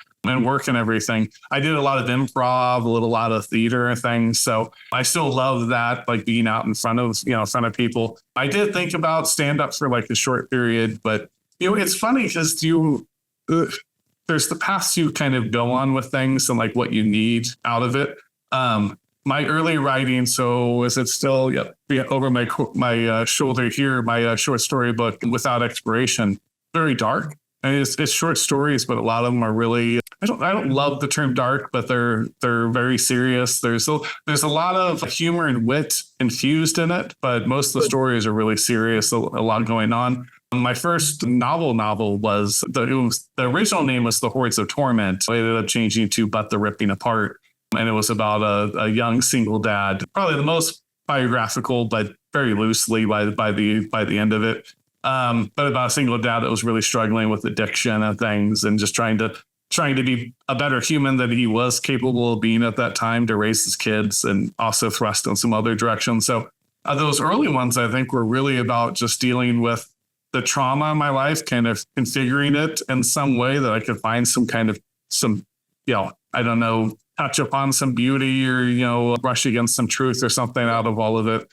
work and everything, I did a lot of improv, a lot of theater and things. So I still love that, like being out in front of people. I did think about stand up for like a short period, but it's funny because there's the paths you kind of go on with things and like what you need out of it. My early writing, so is it still over my shoulder here, my short story book, Without Expiration, very dark. And it's short stories, but a lot of them are really, I don't love the term dark, but they're very serious. There's a lot of humor and wit infused in it, but most of the stories are really serious, a lot going on. My first novel was the original name was The Hordes of Torment. I ended up changing to But the Ripping Apart. And it was about a young single dad, probably the most biographical, but very loosely by the end of it. But about a single dad that was really struggling with addiction and things and just trying to be a better human than he was capable of being at that time to raise his kids and also thrust in some other directions. So those early ones, I think, were really about just dealing with the trauma in my life, kind of configuring it in some way that I could find I don't know, touch upon some beauty or, brush against some truth or something out of all of it.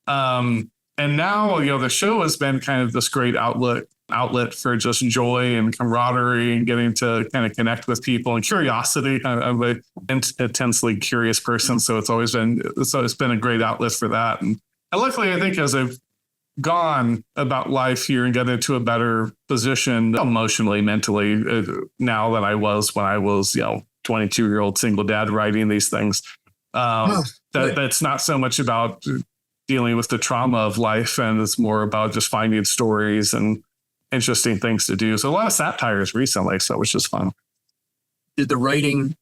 And now, the show has been kind of this great outlet for just joy and camaraderie and getting to kind of connect with people and curiosity. I'm an intensely curious person. So it's always been a great outlet for that. And luckily, I think as I've gone about life here and get into a better position emotionally, mentally, now than I was when I was, 22-year-old single dad writing these things. That's not so much about dealing with the trauma of life, and it's more about just finding stories and interesting things to do. So a lot of satires recently, so it was just fun. Did the writing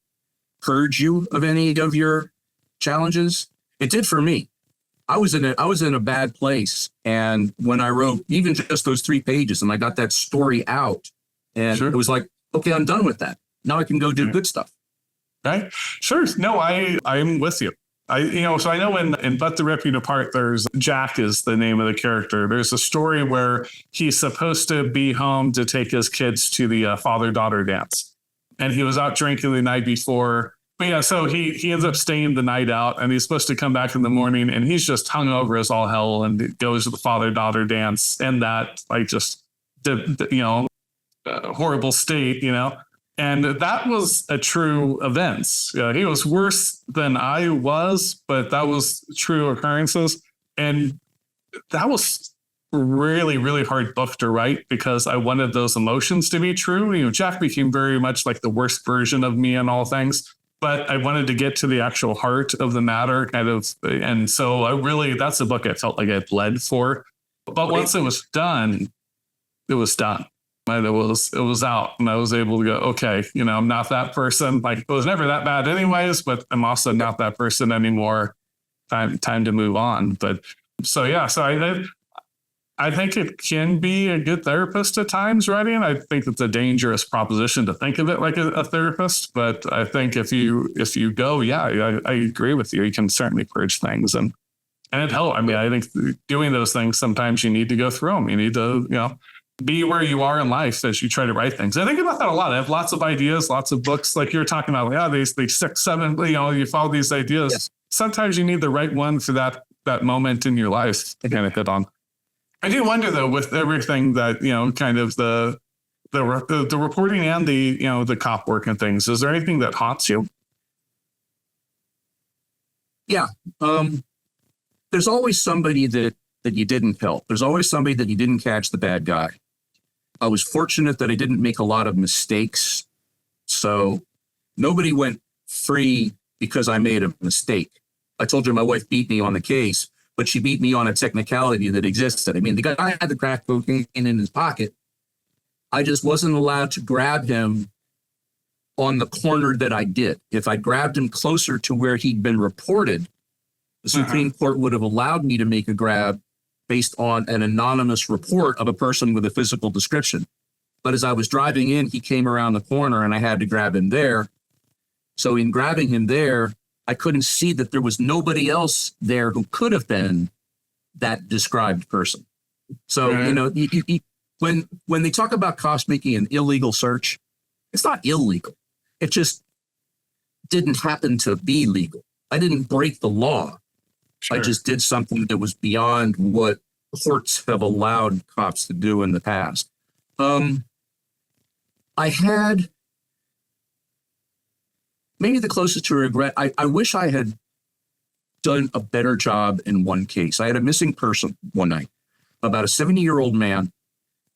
purge you of any of your challenges? It did for me. I was in a bad place. And when I wrote even just those 3 pages and I got that story out, and It was like, okay, I'm done with that. Now I can go do good stuff. Right. Sure. No, I'm with you. So I know in But the Ripping Apart, there's Jack is the name of the character. There's a story where he's supposed to be home to take his kids to the father-daughter dance. And he was out drinking the night before. But so he ends up staying the night out, and he's supposed to come back in the morning, and he's just hungover as all hell and goes to the father-daughter dance and that horrible state, And that was a true event. He was worse than I was, but that was true occurrences. And that was really, really hard book to write because I wanted those emotions to be true. Jack became very much like the worst version of me in all things, but I wanted to get to the actual heart of the matter kind of. And so that's a book I felt like I bled for. But once it was done, it was done. And it was out, and I was able to go, okay, I'm not that person. Like, it was never that bad anyways, but I'm also not that person anymore. Time to move on. But so I think it can be a good therapist at times, writing. I think it's a dangerous proposition to think of it like a therapist. But I think if you go, I agree with you. You can certainly purge things and it helps. I mean, I think doing those things, sometimes you need to go through them. You need to, be where you are in life as you try to write things. I think about that a lot. I have lots of ideas, lots of books like you're talking about. These 6, 7, you follow these ideas. Yes. Sometimes you need the right one for that moment in your life to kind of hit on. I do wonder though, with everything that, kind of the reporting and the cop work and things, is there anything that haunts you? Yeah. There's always somebody that you didn't help. There's always somebody that you didn't catch the bad guy. I was fortunate that I didn't make a lot of mistakes. So nobody went free because I made a mistake. I told you my wife beat me on the case, but she beat me on a technicality that existed. I mean, the guy had the crack cocaine in his pocket. I just wasn't allowed to grab him on the corner that I did. If I grabbed him closer to where he'd been reported, the Supreme Court would have allowed me to make a grab based on an anonymous report of a person with a physical description. But as I was driving in, he came around the corner and I had to grab him there. So in grabbing him there, I couldn't see that there was nobody else there who could have been that described person. So, when they talk about cops making an illegal search, it's not illegal. It just didn't happen to be legal. I didn't break the law. Sure. I just did something that was beyond what courts have allowed cops to do in the past. I had maybe the closest to regret. I wish I had done a better job in one case. I had a missing person one night, about a 70-year-old man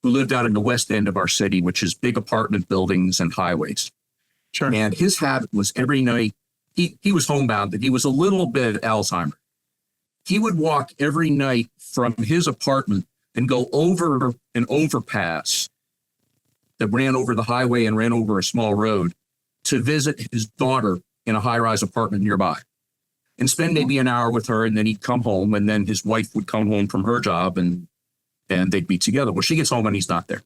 who lived out in the west end of our city, which is big apartment buildings and highways. Sure. And his habit was every night, he was homebound, but he was a little bit Alzheimer. He would walk every night from his apartment and go over an overpass that ran over the highway and ran over a small road to visit his daughter in a high-rise apartment nearby and spend maybe an hour with her. And then he'd come home, and then his wife would come home from her job and they'd be together. Well, she gets home and he's not there.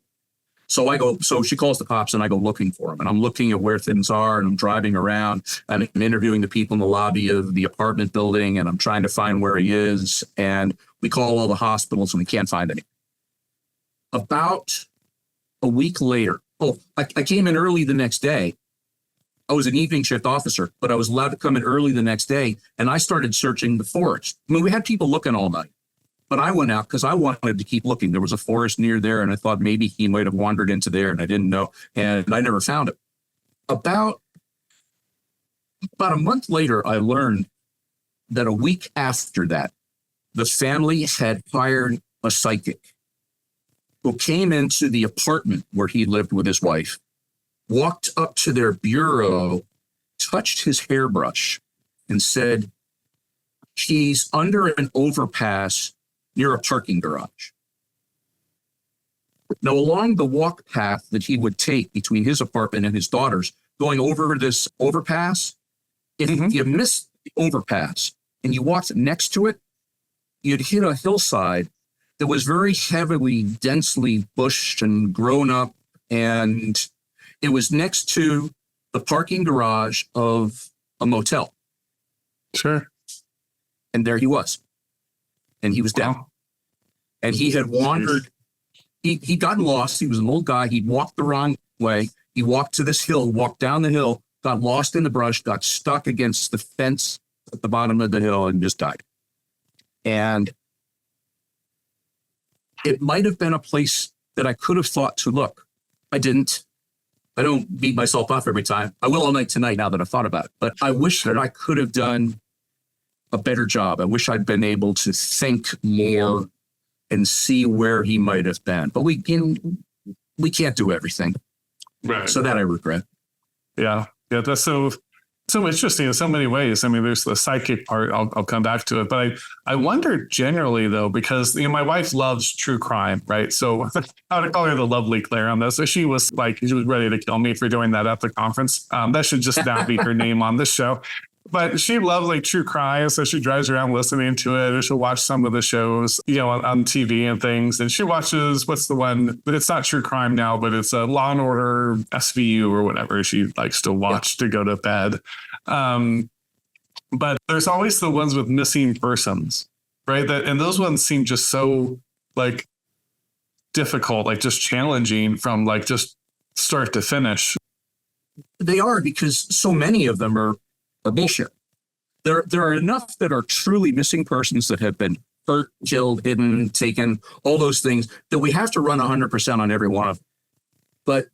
So she calls the cops and I go looking for him, and I'm looking at where things are, and I'm driving around and I'm interviewing the people in the lobby of the apartment building, and I'm trying to find where he is. And we call all the hospitals and we can't find any. About a week later, I came in early the next day. I was an evening shift officer, but I was allowed to come in early the next day, and I started searching the forest. I mean, we had people looking all night. But I went out because I wanted to keep looking. There was a forest near there, and I thought maybe he might have wandered into there, and I didn't know, and I never found him. About a month later, I learned that a week after that, the family had hired a psychic who came into the apartment where he lived with his wife, walked up to their bureau, touched his hairbrush, and said, "He's under an overpass near a parking garage." Now, along the walk path that he would take between his apartment and his daughter's, going over this overpass, if you missed the overpass and you walked next to it, you'd hit a hillside that was very heavily, densely bushed and grown up. And it was next to the parking garage of a motel. Sure. And there he was. And he was down. And he had wandered. He'd gotten lost. He was an old guy. He'd walked the wrong way. He walked to this hill, walked down the hill, got lost in the brush, got stuck against the fence at the bottom of the hill, and just died. And it might have been a place that I could have thought to look. I didn't. I don't beat myself up every time. I will all night tonight now that I've thought about it. But I wish that I could have done a better job. I wish I'd been able to think more and see where he might have been. But we can't do everything. Right. So that I regret. Yeah. That's so interesting in so many ways. I mean, there's the psychic part. I'll come back to it. But I wonder generally, though, because my wife loves true crime, right? So I would call her the lovely Claire on this. So she was ready to kill me for doing that at the conference. That should just not be her name on this show. But she loves like true crime, so she drives around listening to it, or she'll watch some of the shows, on TV and things. And she watches, what's the one? But it's not true crime now, but it's a Law and Order SVU or whatever she likes to watch to go to bed. But there's always the ones with missing persons, right? And those ones seem just so like difficult, like just challenging from like just start to finish. They are, because so many of them are bullshit. There are enough that are truly missing persons that have been hurt, killed, hidden, taken, all those things that we have to run 100% on every one of them. But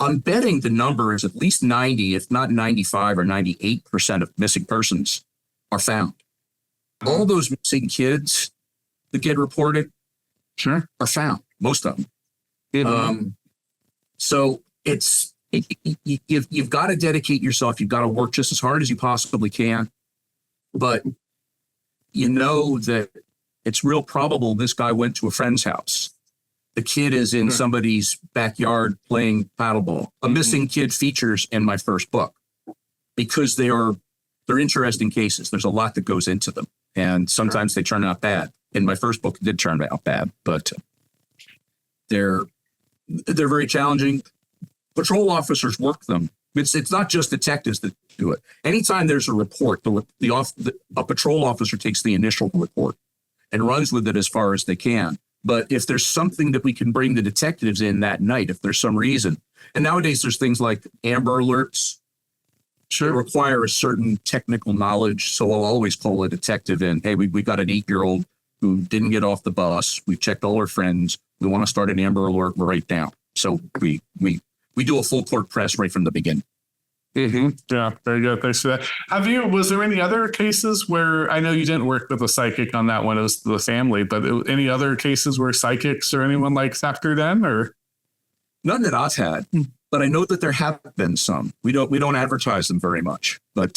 I'm betting the number is at least 90, if not 95 or 98% of missing persons are found. All those missing kids that get reported are found, most of them. So you've got to dedicate yourself. You've got to work just as hard as you possibly can. But you know that it's real probable this guy went to a friend's house. The kid is in somebody's backyard playing paddleball. A missing kid features in my first book because they're interesting cases. There's a lot that goes into them, and sometimes they turn out bad. In my first book, it did turn out bad, but they're very challenging. Patrol officers work them. It's not just detectives that do it. Anytime there's a report, a patrol officer takes the initial report and runs with it as far as they can. But if there's something that we can bring the detectives in that night, if there's some reason, and nowadays there's things like Amber Alerts that require a certain technical knowledge. So I'll always call a detective in. Hey, we got an 8-year-old who didn't get off the bus. We've checked all her friends. We want to start an Amber Alert right now. So we do a full court press right from the beginning. Yeah, very good. Thanks for that. Was there any other cases where, I know you didn't work with a psychic on that one, it was the family, but any other cases where psychics or anyone like factored in, or? None that I've had, but I know that there have been some. We don't advertise them very much, but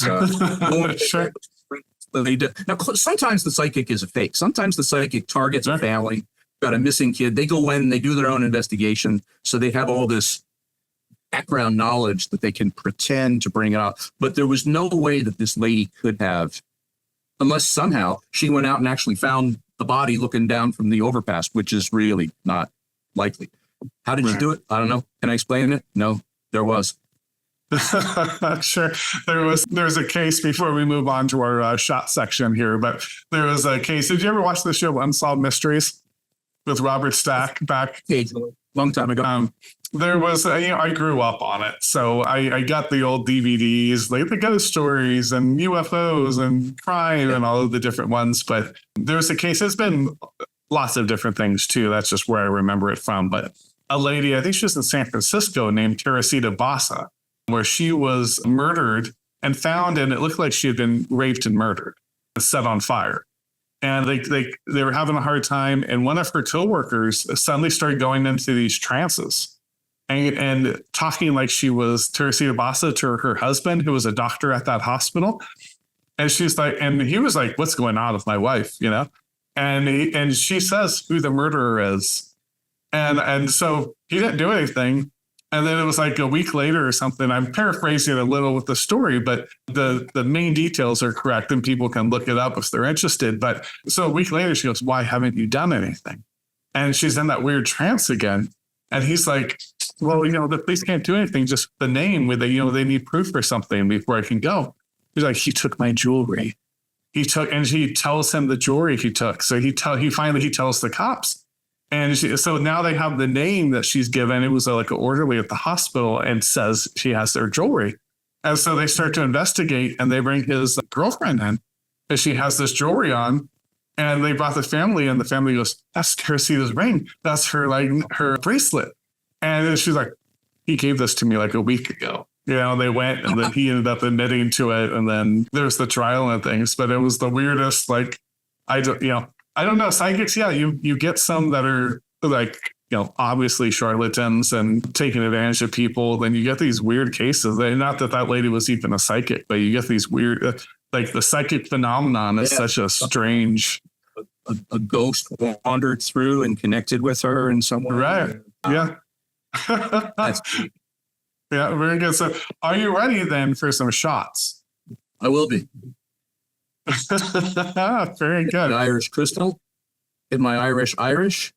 Sure. They do. Now, sometimes the psychic is a fake. Sometimes the psychic targets a family, got a missing kid. They go in, they do their own investigation. So they have all this background knowledge that they can pretend to bring out. But there was no way that this lady could have, unless somehow she went out and actually found the body looking down from the overpass, which is really not likely. How did you do it? I don't know. Can I explain it? No, there was. Sure. There was a case before we move on to our shot section here, but there was a case. Did you ever watch the show Unsolved Mysteries with Robert Stack back? Long time ago. There was, I grew up on it. So I got the old DVDs, like the ghost stories and UFOs and crime and all of the different ones. But there was a case, there's been lots of different things too. That's just where I remember it from. But a lady, I think she was in San Francisco, named Teresita Basa, where she was murdered and found, and it looked like she had been raped and murdered, set on fire. And they were having a hard time. And one of her coworkers suddenly started going into these trances and talking like she was Teresita Basa to her husband, who was a doctor at that hospital. And she's like, and he was like, what's going on with my wife, And she says who the murderer is. And so he didn't do anything. And then it was like a week later or something. I'm paraphrasing a little with the story, but the main details are correct and people can look it up if they're interested. But so a week later, she goes, why haven't you done anything? And she's in that weird trance again. And he's like, well, the police can't do anything. Just the name where they need proof for something before I can go. He's like, he took my jewelry. And she tells him the jewelry he took. So he tells the cops. And so now they have the name that she's given. It was like an orderly at the hospital and says she has their jewelry. And so they start to investigate and they bring his girlfriend in and she has this jewelry on. And they brought the family and the family goes, that's Teresita's ring. That's her bracelet. And she's like, he gave this to me like a week ago. They went and then he ended up admitting to it. And then there's the trial and things, but it was the weirdest, I don't know. Psychics, yeah, you get some that are obviously charlatans and taking advantage of people. Then you get these weird cases. Not that lady was even a psychic, but you get these weird, the psychic phenomenon is such a strange. A ghost wandered through and connected with her in some way. Right. Yeah. That's yeah, very good. So are you ready then for some shots? I will be. Very good. The Irish Crystal in my Irish.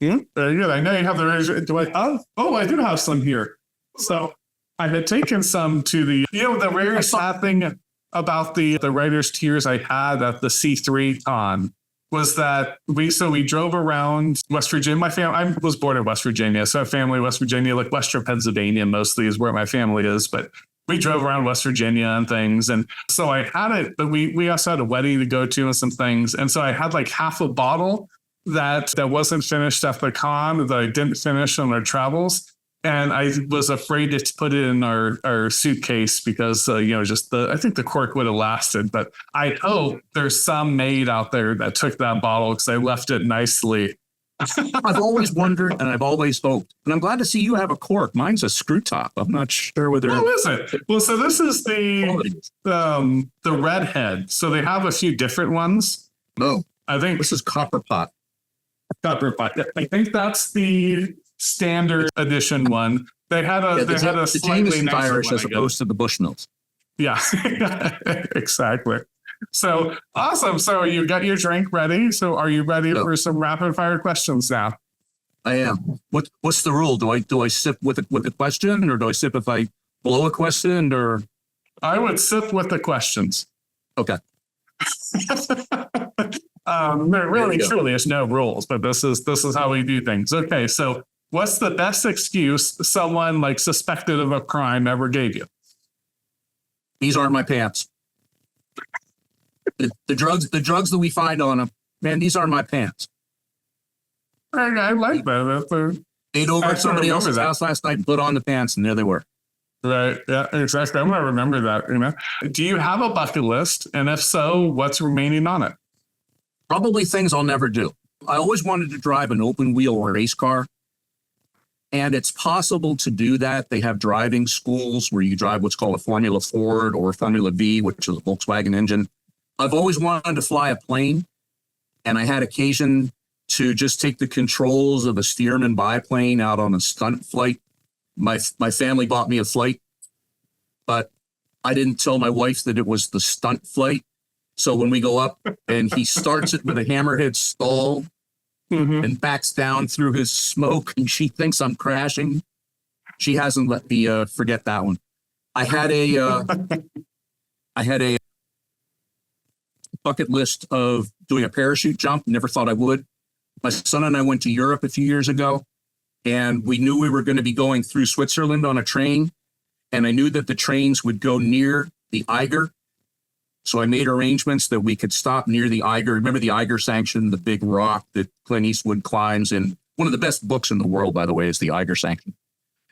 Yeah, very good. I know you have the Irish. Do I have? Oh, I do have some here. So I had taken some to the, the rare sad thing about the writer's tears I had at the C3 con was that we drove around West Virginia. My family, I was born in West Virginia, so I have family in West Virginia, like Western Pennsylvania mostly is where my family is, but we drove around West Virginia and things. And so I had it, but we also had a wedding to go to and some things. And so I had like half a bottle that wasn't finished at the con that I didn't finish on our travels. And I was afraid to put it in our suitcase because, I think the cork would have lasted. But I hope there's some maid out there that took that bottle because I left it nicely. I've always wondered and I've always hoped. And I'm glad to see you have a cork. Mine's a screw top. I'm not sure whether. What is it? Well, so this is the redhead. So they have a few different ones. No, I think this is copper pot. Copper pot. I think that's the standard edition one. They had a the slightly Jameson nicer Irish one, as opposed to the Bushnells. Yeah, exactly. So awesome. So you got your drink ready. So are you ready for some rapid fire questions now? I am. What's the rule? Do I sip with a question, or do I sip if I blow a question, or? I would sip with the questions. Okay. There really truly is no rules, but this is how we do things. Okay, so what's the best excuse someone like suspected of a crime ever gave you? These aren't my pants. The drugs that we find on them, man, these aren't my pants. I like that. Ate over at somebody else's house last night and put on the pants, and there they were. Right. Yeah, exactly. I'm going to remember that. Do you have a bucket list? And if so, what's remaining on it? Probably things I'll never do. I always wanted to drive an open wheel race car. And it's possible to do that. They have driving schools where you drive what's called a Formula Ford or a Formula V, which is a Volkswagen engine. I've always wanted to fly a plane, and I had occasion to just take the controls of a Stearman biplane out on a stunt flight. My family bought me a flight, but I didn't tell my wife that it was the stunt flight. So when we go up and he starts it with a hammerhead stall and backs down through his smoke, and she thinks I'm crashing, she hasn't let me forget that one. I had a bucket list of doing a parachute jump. Never thought I would. My son and I went to Europe a few years ago, and we knew we were going to be going through Switzerland on a train. And I knew that the trains would go near the Eiger. So I made arrangements that we could stop near the Eiger. Remember the Eiger Sanction, the big rock that Clint Eastwood climbs in? One of the best books in the world, by the way, is the Eiger Sanction.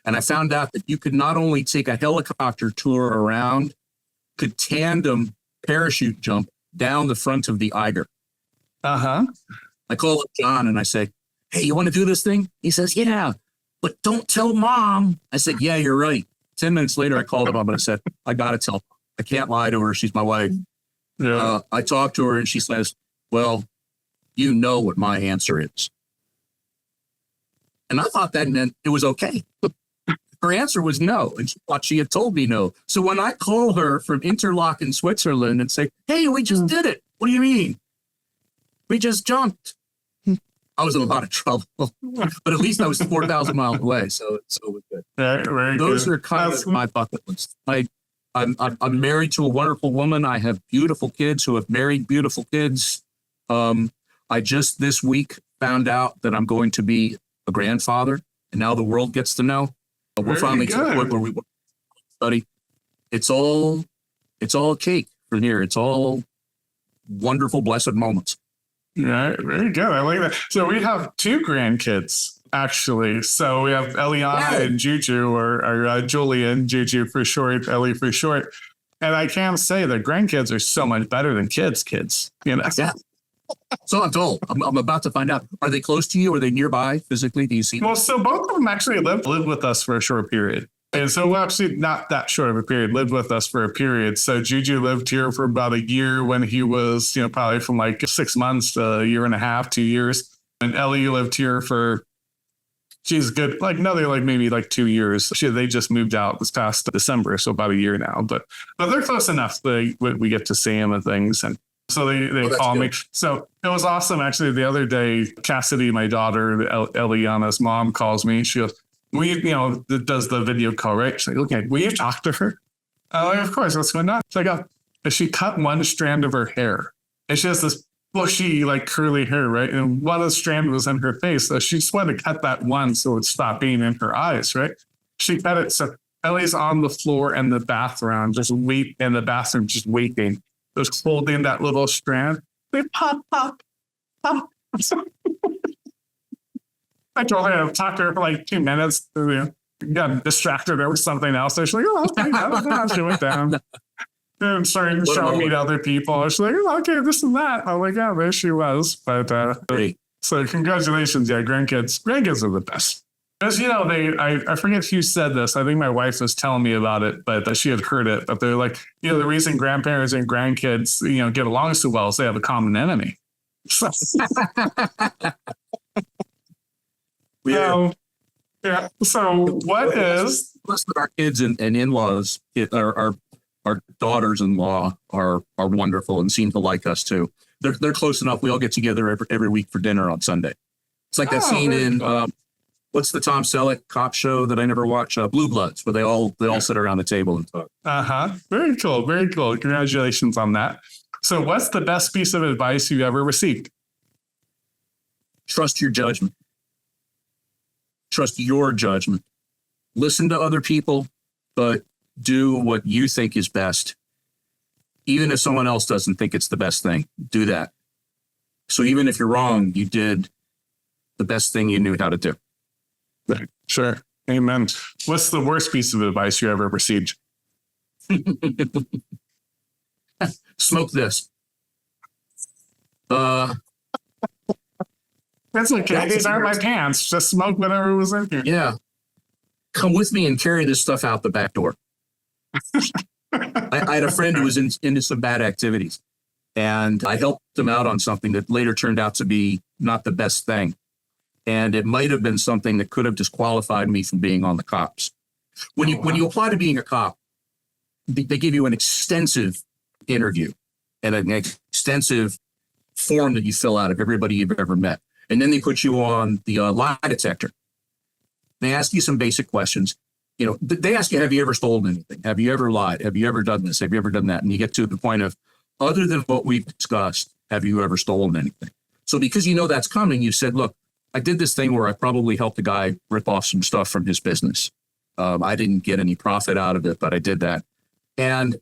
And I found out that you could not only take a helicopter tour around, could tandem parachute jump down the front of the Eiger. Uh-huh. I call up John and I say, hey, you want to do this thing? He says, yeah, but don't tell mom. I said, yeah, you're right. 10 minutes later, I called him up and I said, I got to tell her. I can't lie to her. She's my wife. Yeah. I talked to her and she says, well, you know what my answer is. And I thought that meant it was okay. Her answer was no. And she thought she had told me no. So when I call her from Interlaken, Switzerland and say, hey, we just did it. What do you mean? We just jumped. I was in a lot of trouble, but at least I was 4,000 miles away. So it was good. Very Those good. are kind of my bucket list. I'm married to a wonderful woman. I have beautiful kids who have married beautiful kids. I just this week found out that I'm going to be a grandfather, and now the world gets to know. We're finally to the point where we study. It's all cake from here. It's all wonderful, blessed moments. Yeah, very good. I like that. So we have two grandkids, actually. So we have Eliana and Juju, or Julian, Juju for short, Ellie for short. And I can say that grandkids are so much better than kids. Yeah. So I'm told. I'm about to find out. Are they close to you? Are they nearby physically? Do you see them? Well, so both of them actually lived with us for a short period. And so actually not that short of a period, lived with us for a period. So Juju lived here for about a year when he was, probably from like 6 months to a year and a half, 2 years. And Ellie lived here for she's good. Like another, like maybe like 2 years. They just moved out this past December, so about a year now. But they're close enough. We get to see them and things, and so they call me. So it was awesome. Actually, the other day, Cassidy, my daughter, Eliana's mom, calls me. She goes, does the video call, right? She's like, okay, will you talk to her? Like, of course, what's going on? She's like, she cut one strand of her hair, and she has this bushy, like curly hair, right? And one of the strand was in her face. So she just wanted to cut that one so it stopped being in her eyes, right? She cut it. So Ellie's on the floor in the bathroom, just waiting, just holding that little strand. They pop. I told her to talk to her for like 2 minutes. Got distracted her with something else. So she's like, oh, okay, she went down. And starting to show me to other people. She's like, oh, okay, this and that. I'm like, yeah, there she was. But so congratulations, yeah, grandkids are the best. Because I forget who said this. I think my wife was telling me about it, but she had heard it. But they're like, the reason grandparents and grandkids, get along so well is they have a common enemy. So, yeah. So what is? Plus, our kids and in-laws, our daughters-in-law are wonderful and seem to like us too. They're close enough. We all get together every week for dinner on Sunday. It's like that scene in what's the Tom Selleck cop show that I never watch? Blue Bloods, where they all sit around the table and talk. Very cool. Very cool. Congratulations on that. So, what's the best piece of advice you've ever received? Trust your judgment. Trust your judgment. Listen to other people, but do what you think is best. Even if someone else doesn't think it's the best thing, do that. So even if you're wrong, you did the best thing you knew how to do. Sure. Amen. What's the worst piece of advice you ever received? Smoke this. That's okay. These aren't my pants. Just smoke whatever was in here. Yeah. Come with me and carry this stuff out the back door. I had a friend who was into some bad activities, and I helped him out on something that later turned out to be not the best thing. And it might have been something that could have disqualified me from being on the cops. When you apply to being a cop, they give you an extensive interview and an extensive form that you fill out of everybody you've ever met. And then they put you on the lie detector. They ask you some basic questions. They ask you, have you ever stolen anything? Have you ever lied? Have you ever done this? Have you ever done that? And you get to the point of, other than what we've discussed, have you ever stolen anything? So because that's coming, you said, look, I did this thing where I probably helped a guy rip off some stuff from his business. I didn't get any profit out of it, but I did that. And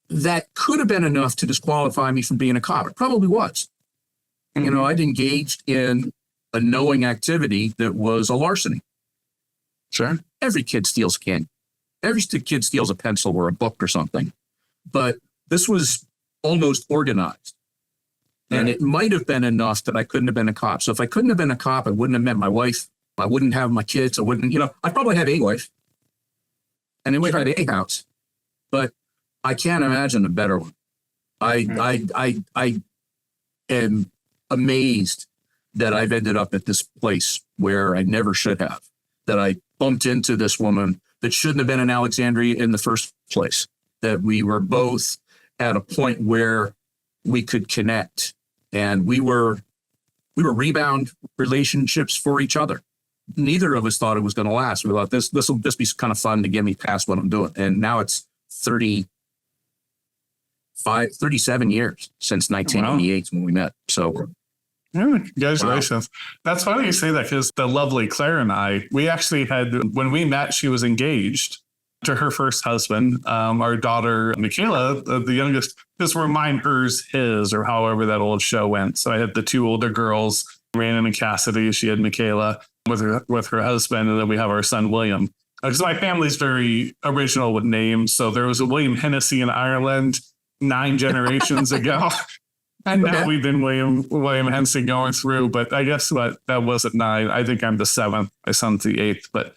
that could have been enough to disqualify me from being a cop. It probably was. Mm-hmm. I'd engaged in a knowing activity that was a larceny. Sure. Every kid steals candy. Every kid steals a pencil or a book or something. But this was almost organized. Right. And it might have been enough that I couldn't have been a cop. So if I couldn't have been a cop, I wouldn't have met my wife. I wouldn't have my kids. I wouldn't, I'd probably have a wife. And then we'd have a house. But I can't imagine a better one. I am amazed that I've ended up at this place where I never should have, that I bumped into this woman that shouldn't have been in Alexandria in the first place, that we were both at a point where we could connect, and we were rebound relationships for each other. Neither of us thought it was going to last. We thought this will just be kind of fun to get me past what I'm doing. And now it's 37 years since 1988 when we met. So yeah, congratulations. Wow. That's funny you say that, because the lovely Claire and I, we actually had, when we met, she was engaged to her first husband. Our daughter, Michaela, the youngest, just were mine, hers, his, or however that old show went. So I had the two older girls, Rhiannon and Cassidy. She had Michaela with her husband. And then we have our son, William. Because my family's very original with names. So there was a William Hennessy in Ireland 9 generations ago. And now we've been William Hennessy going through. But I guess that wasn't 9. I think I'm the 7th. My son's the 8th. But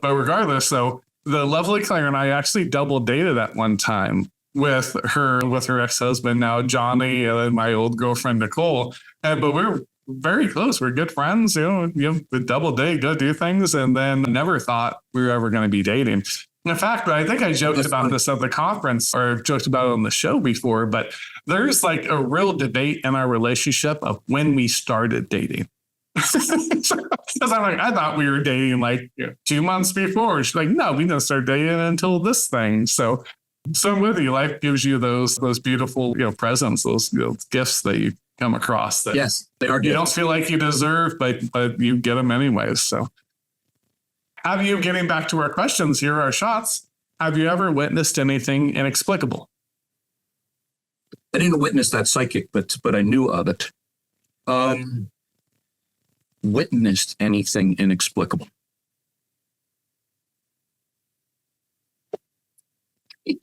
regardless, so the lovely Claire and I actually double dated at one time with her ex-husband, now Johnny, and my old girlfriend, Nicole. But we're very close. We're good friends, the double date, go do things. And then never thought we were ever going to be dating. In fact, I think I joked about this at the conference or joked about it on the show before, but there's like a real debate in our relationship of when we started dating. Because I'm like, I thought we were dating like 2 months before. She's like, no, we didn't start dating until this thing. So I'm with you. Life gives you those beautiful, presents, those gifts that you come across that yes, they are. You don't feel like you deserve, but you get them anyways. So, getting back to our questions here, our shots. Have you ever witnessed anything inexplicable? I didn't witness that psychic, but I knew of it. Witnessed anything inexplicable?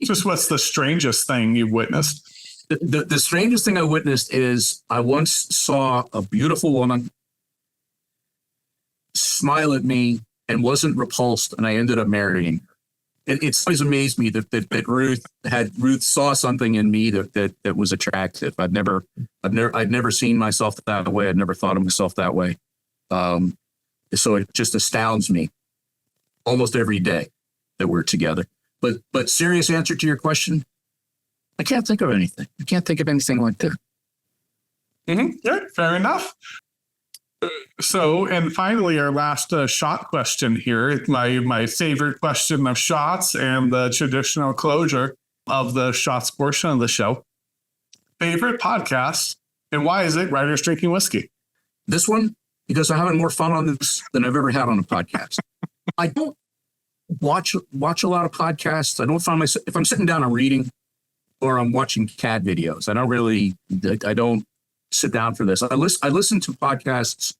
Just what's the strangest thing you've witnessed? The strangest thing I witnessed is I once saw a beautiful woman smile at me and wasn't repulsed, and I ended up marrying her. It's always amazed me that Ruth saw something in me that was attractive. I'd never seen myself that way. I'd never thought of myself that way. So it just astounds me almost every day that we're together. But serious answer to your question, I can't think of anything. I can't think of anything like that. Mm-hmm. Yeah, fair enough. So, and finally, our last shot question here, my favorite question of shots and the traditional closure of the shots portion of the show. Favorite podcast, and why is it Writers Drinking Whiskey? This one, because I'm having more fun on this than I've ever had on a podcast. I don't watch a lot of podcasts. I don't find myself, if I'm sitting down and reading or I'm watching cat videos, I don't sit down for this. I listen to podcasts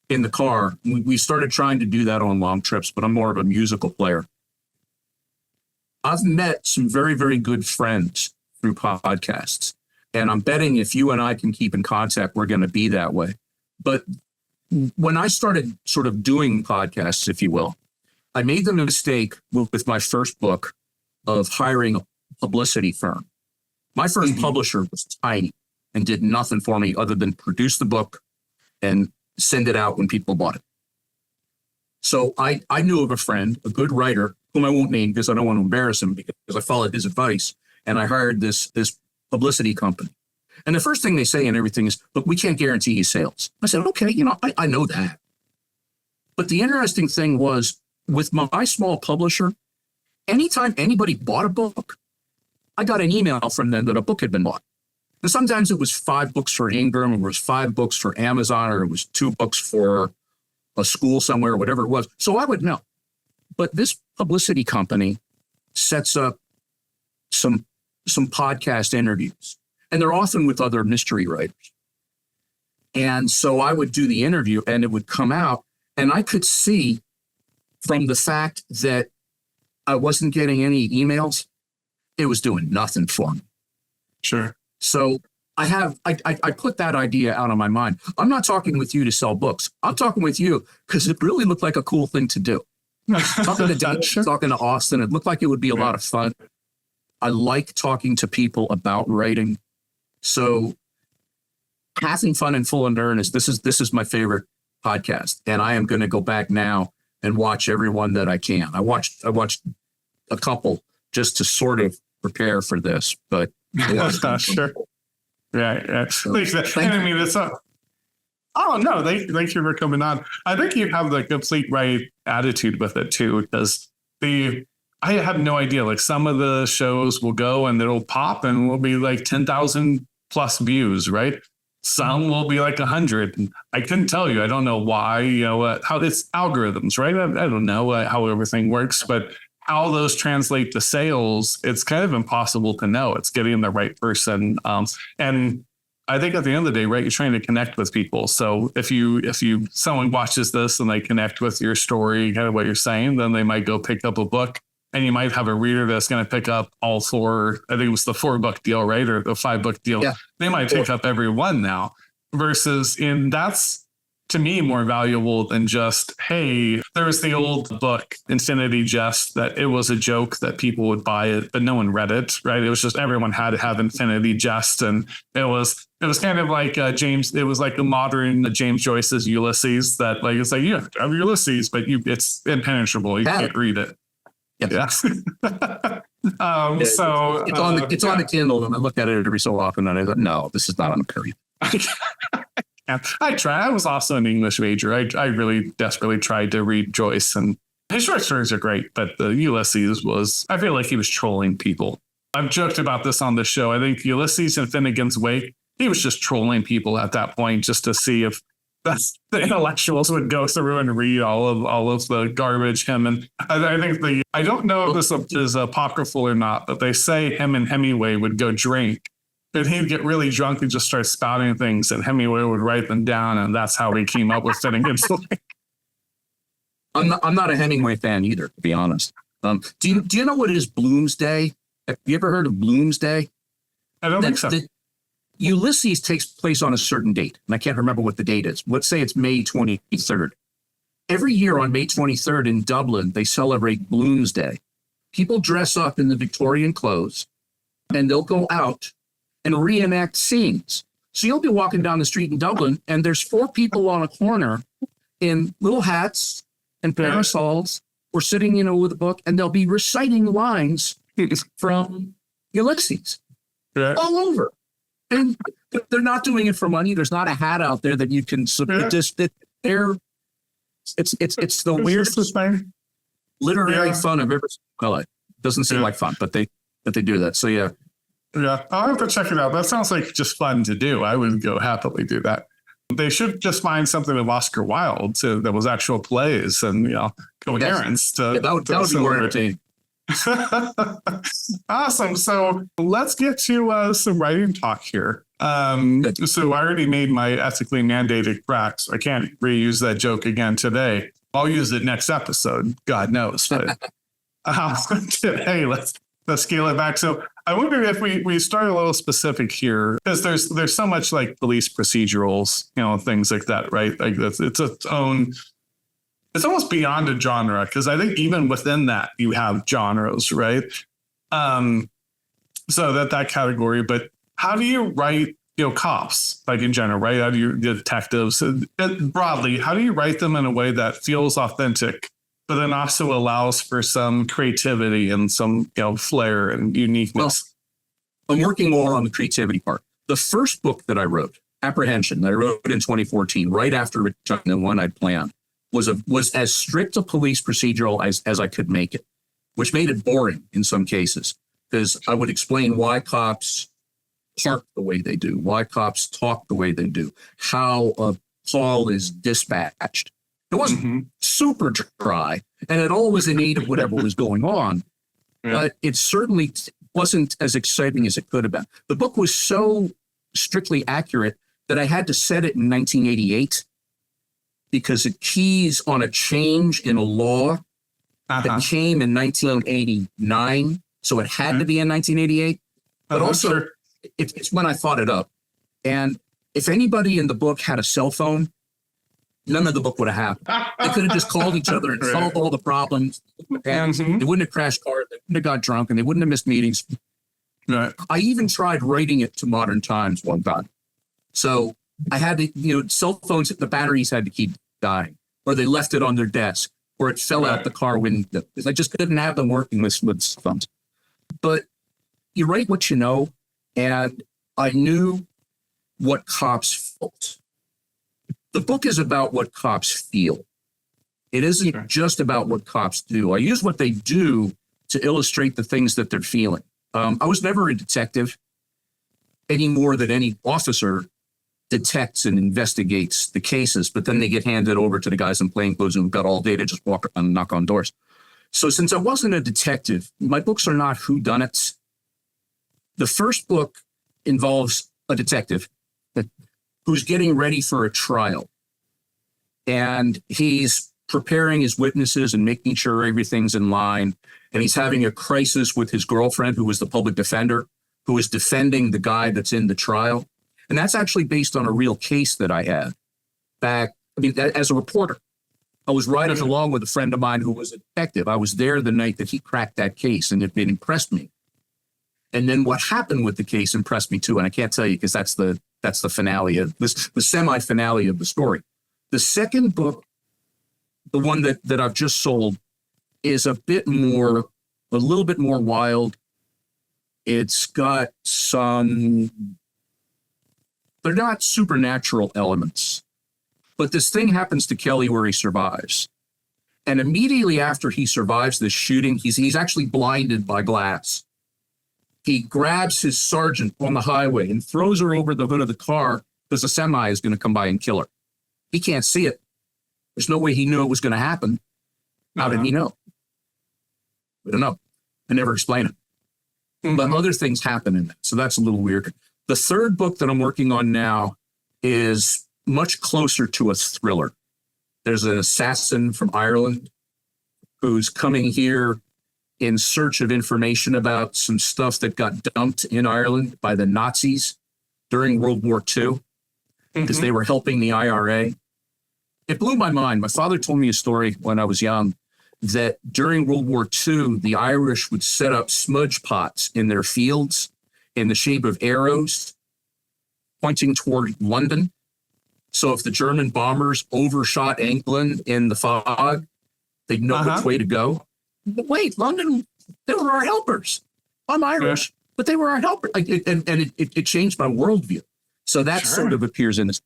in the car. We started trying to do that on long trips, but I'm more of a musical player. I've met some very, very good friends through podcasts, and I'm betting if you and I can keep in contact, we're going to be that way. But when I started sort of doing podcasts, if you will, I made the mistake with my first book of hiring a publicity firm. My first publisher was tiny and did nothing for me other than produce the book and send it out when people bought it. So I knew of a friend, a good writer, whom I won't name because I don't want to embarrass him, because I followed his advice, and I hired this publicity company. And the first thing they say and everything is, look, we can't guarantee you sales. I said, okay, I know that. But the interesting thing was, with my small publisher, anytime anybody bought a book, I got an email from them that a book had been bought. And sometimes it was 5 books for Ingram, or it was 5 books for Amazon, or it was 2 books for a school somewhere, or whatever it was. So I would know. But this publicity company sets up some podcast interviews, and they're often with other mystery writers. And so I would do the interview, and it would come out, and I could see from the fact that I wasn't getting any emails, it was doing nothing for me. Sure. So I put that idea out of my mind. I'm not talking with you to sell books. I'm talking with you because it really looked like a cool thing to do. Talking to Dave, talking to Austin, it looked like it would be a lot of fun. I like talking to people about writing. So having fun in full and earnest, this is my favorite podcast. And I am going to go back now and watch everyone that I can. I watched a couple just to sort of prepare for this, but sure. Yeah. So, I mean, it's a, oh no, thank you for coming on. I think you have the complete right attitude with it too, because I have no idea. Like, some of the shows will go and it'll pop and will be like 10,000 plus views, right? Some will be like 100. And I couldn't tell you. I don't know why, how it's algorithms, right? I don't know how everything works, but how those translate to sales, it's kind of impossible to know. It's getting the right person. And I think at the end of the day, right, you're trying to connect with people. So if someone watches this and they connect with your story, kind of what you're saying, then they might go pick up a book, and you might have a reader that's going to pick up all 4. I think it was the 4-book deal, right? Or the 5-book deal. Yeah. They might pick up every one now, versus to me, more valuable than just, hey, there was the old book, Infinity Jest, that it was a joke that people would buy it, but no one read it, right? It was just everyone had to have Infinity Jest. And it was kind of like it was like the modern James Joyce's Ulysses, that like, it's like, you have to have Ulysses, but it's impenetrable. You can't read it. Yep. Yeah. So it's on the Kindle, and I look at it every so often, and I thought, no, this is not on the period. I try. I was also an English major. I really desperately tried to read Joyce, and his short stories are great, but the Ulysses I feel like he was trolling people. I've joked about this on the show. I think Ulysses and Finnegan's Wake, he was just trolling people at that point just to see if the intellectuals would go through and read all of the garbage him. And I think I don't know if this is apocryphal or not, but they say him and Hemingway would go drink. And he'd get really drunk and just start spouting things, and Hemingway would write them down, and that's how he came up with Finnegan's Wake. I'm not a Hemingway fan either, to be honest. Do you know what is Bloomsday? Have you ever heard of Bloomsday? I don't think so. Ulysses takes place on a certain date, and I can't remember what the date is. Let's say it's May 23rd. Every year on May 23rd in Dublin, they celebrate Bloomsday. People dress up in the Victorian clothes, and they'll go out and reenact scenes. So you'll be walking down the street in Dublin, and there's 4 people on a corner in little hats and parasols, or sitting, with a book, and they'll be reciting lines from Ulysses all over. And they're not doing it for money. There's not a hat out there that you can submit. It's the weirdest literary fun I've ever seen. Well, it doesn't seem like fun, but they do that. So yeah. Yeah, I'll have to check it out. That sounds like just fun to do. I would go happily do that. They should just find something of Oscar Wilde that was actual plays and coherence. That would be more entertaining. Awesome. So let's get to some writing talk here. So I already made my ethically mandated crack, so I can't reuse that joke again today. I'll use it next episode. God knows. But hey, let's scale it back. So I wonder if we start a little specific here, because there's so much like police procedurals, things like that, right? Like it's almost beyond a genre, because I think even within that you have genres, right? So that category. But how do you write, cops, like in general, right? How do you detectives broadly? How do you write them in a way that feels authentic, but then also allows for some creativity and some, flair and uniqueness? Well, I'm working more on the creativity part. The first book that I wrote, Apprehension, that I wrote in 2014, right after returning the one I'd planned, was as strict a police procedural as I could make it, which made it boring in some cases, because I would explain why cops park the way they do, why cops talk the way they do, how a call is dispatched. It wasn't super dry, and it all was innate of whatever was going on, but it certainly wasn't as exciting as it could have been. The book was so strictly accurate that I had to set it in 1988 because it keys on a change in a law that came in 1989, so it had to be in 1988. But also, it's when I thought it up. And if anybody in the book had a cell phone, none of the book would have happened. They could have just called each other and solved all the problems. And they wouldn't have crashed cars, they wouldn't have got drunk, and they wouldn't have missed meetings. Right. I even tried writing it to modern times one time. So I had to, cell phones, the batteries had to keep dying, or they left it on their desk, or it fell out the car window. I just couldn't have them working with cell phones. But you write what you know, and I knew what cops felt. The book is about what cops feel. It isn't just about what cops do. I use what they do to illustrate the things that they're feeling. I was never a detective any more than any officer detects and investigates the cases, but then they get handed over to the guys in plainclothes who've got all day to just walk around and knock on doors. So since I wasn't a detective, my books are not whodunits. The first book involves a detective who's getting ready for a trial. And he's preparing his witnesses and making sure everything's in line. And he's having a crisis with his girlfriend, who was the public defender, who is defending the guy that's in the trial. And that's actually based on a real case that I had back I mean, as a reporter, I was riding along with a friend of mine who was a detective. I was there the night that he cracked that case, and it impressed me. And then what happened with the case impressed me too. And I can't tell you because that's the finale of this, the semi-finale of the story. The second book, the one that I've just sold, is a little bit more wild. It's got they're not supernatural elements, but this thing happens to Kelly where he survives. And immediately after he survives this shooting, he's actually blinded by glass. He grabs his sergeant on the highway and throws her over the hood of the car because a semi is going to come by and kill her. He can't see it. There's no way he knew it was going to happen. How did he know? We don't know. I never explain it. But other things happen in that. So that's a little weird. The third book that I'm working on now is much closer to a thriller. There's an assassin from Ireland who's coming here in search of information about some stuff that got dumped in Ireland by the Nazis during World War II because they were helping the IRA. It blew my mind. My father told me a story when I was young that during World War II, the Irish would set up smudge pots in their fields in the shape of arrows pointing toward London. So if the German bombers overshot England in the fog, they'd know which way to go. But wait, London, they were our helpers. I'm Irish, but they were our helpers. It changed my worldview. So that sort of appears in this.